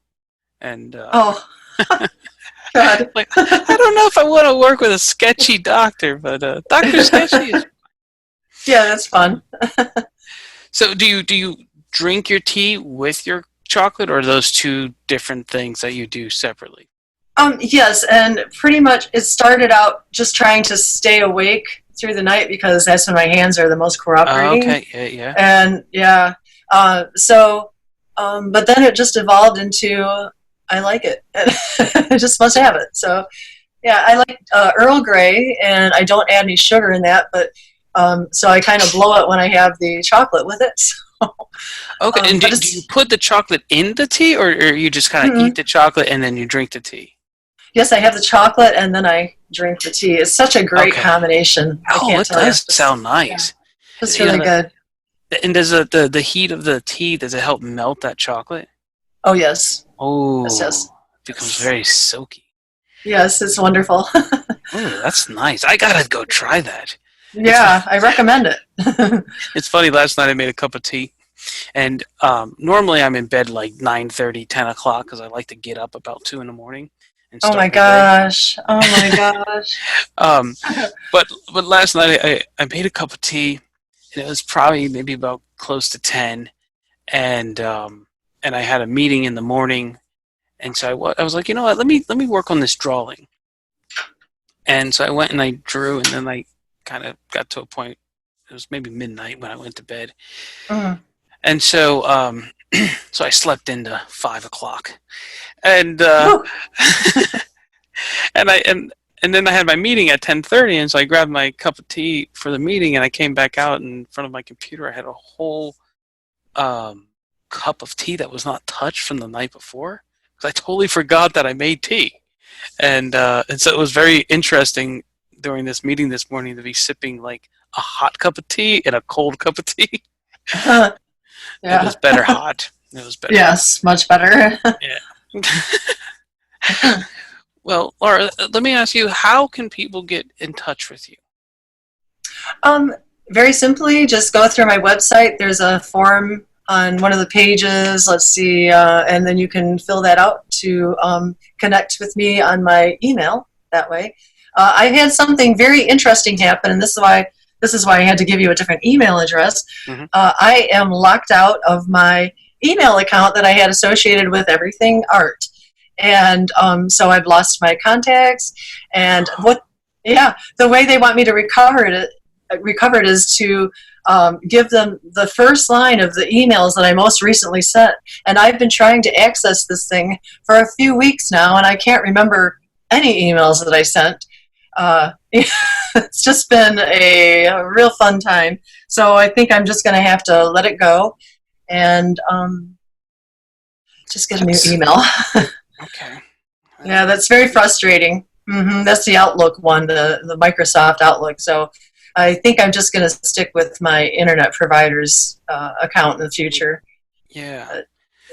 And God. Like, I don't know if I want to work with a sketchy doctor, but Dr. Sketchy is. Yeah, that's fun. So do you drink your tea with your chocolate, or are those two different things that you do separately? Yes, and pretty much it started out just trying to stay awake through the night because that's when my hands are the most cooperating. Okay, yeah, yeah. And yeah, but then it just evolved into I like it. I just must have it. So yeah, I like Earl Grey, and I don't add any sugar in that, but so I kind of blow it when I have the chocolate with it. So, Okay, and but do you put the chocolate in the tea, or you just kind of eat mm-mm. the chocolate and then you drink the tea? Yes, I have the chocolate and then I drink the tea. It's such a great Okay. combination. I Oh, can't it tell you. does sound Yeah, nice. just You really know, good. and does the heat of the tea, does it help melt that chocolate? Oh yes, yes, Oh, yes, it becomes yes. very silky. Yes, it's wonderful. Oh, that's nice. I gotta go try that. It's Yeah, I recommend it. it's funny. Last night I made a cup of tea, and normally I'm in bed like 9:30, 10 o'clock because I like to get up about 2 in the morning and Oh my start the day. gosh. Oh my gosh. Um, but last night I made a cup of tea, and it was probably maybe about close to 10, and and I had a meeting in the morning, and so I was like, you know what, let me work on this drawing, and so I went and I drew, and then I kind of got to a point. It was maybe midnight when I went to bed, Mm. and so so I slept into 5 o'clock, and Whew. and I and then I had my meeting at 10:30, and so I grabbed my cup of tea for the meeting, and I came back out in front of my computer. I had a whole cup of tea that was not touched from the night before because I totally forgot that I made tea, and so it was very interesting during this meeting this morning to be sipping like a hot cup of tea and a cold cup of tea. It Yeah. was better hot. It was better hot. Yes, much better. Yeah. Well, Laura, let me ask you, how can people get in touch with you? Um, Very simply, just go through my website. There's a form on one of the pages. Let's see, and then you can fill that out to connect with me on my email that way. I had something very interesting happen, and this is why I had to give you a different email address. Hmm. I am locked out of my email account that I had associated with everything art, and so I've lost my contacts. And yeah, the way they want me to recover it is to give them the first line of the emails that I most recently sent. And I've been trying to access this thing for a few weeks now, and I can't remember any emails that I sent. It's just been a real fun time. So I think I'm just going to have to let it go and just get a new That's email. okay. Yeah, that's very frustrating. That's the Outlook one, the Microsoft Outlook. So I think I'm just going to stick with my internet provider's account in the future. Yeah.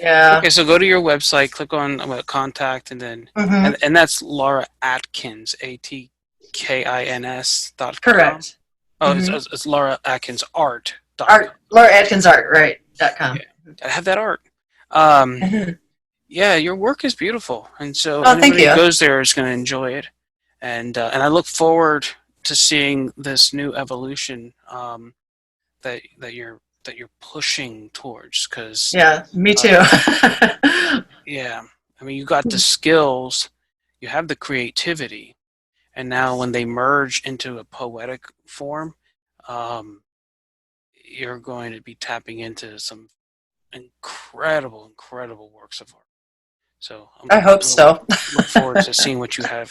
Yeah. Okay, so go to your website, click on contact, and then hmm and that's Laura Atkins, ATKINS.com. Correct. Oh, hmm it's Laura Atkins Art.com. Art, Laura Atkins Art, right? .com. Yeah, I have that art. Um, Mhm. yeah, your work is beautiful, and so Oh, thank anybody who you. goes there is going to enjoy it, and I look forward to seeing this new evolution that you're pushing towards, because Yeah, me too. uh, yeah, I mean, you got the skills, you have the creativity, and now when they merge into a poetic form, um, you're going to be tapping into some incredible, incredible works of art. So I I'm hope going to so. look forward to seeing what you have.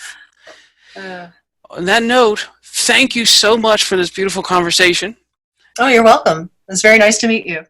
Uh, On that note, thank you so much for this beautiful conversation. oh, you're welcome. It's very nice to meet you.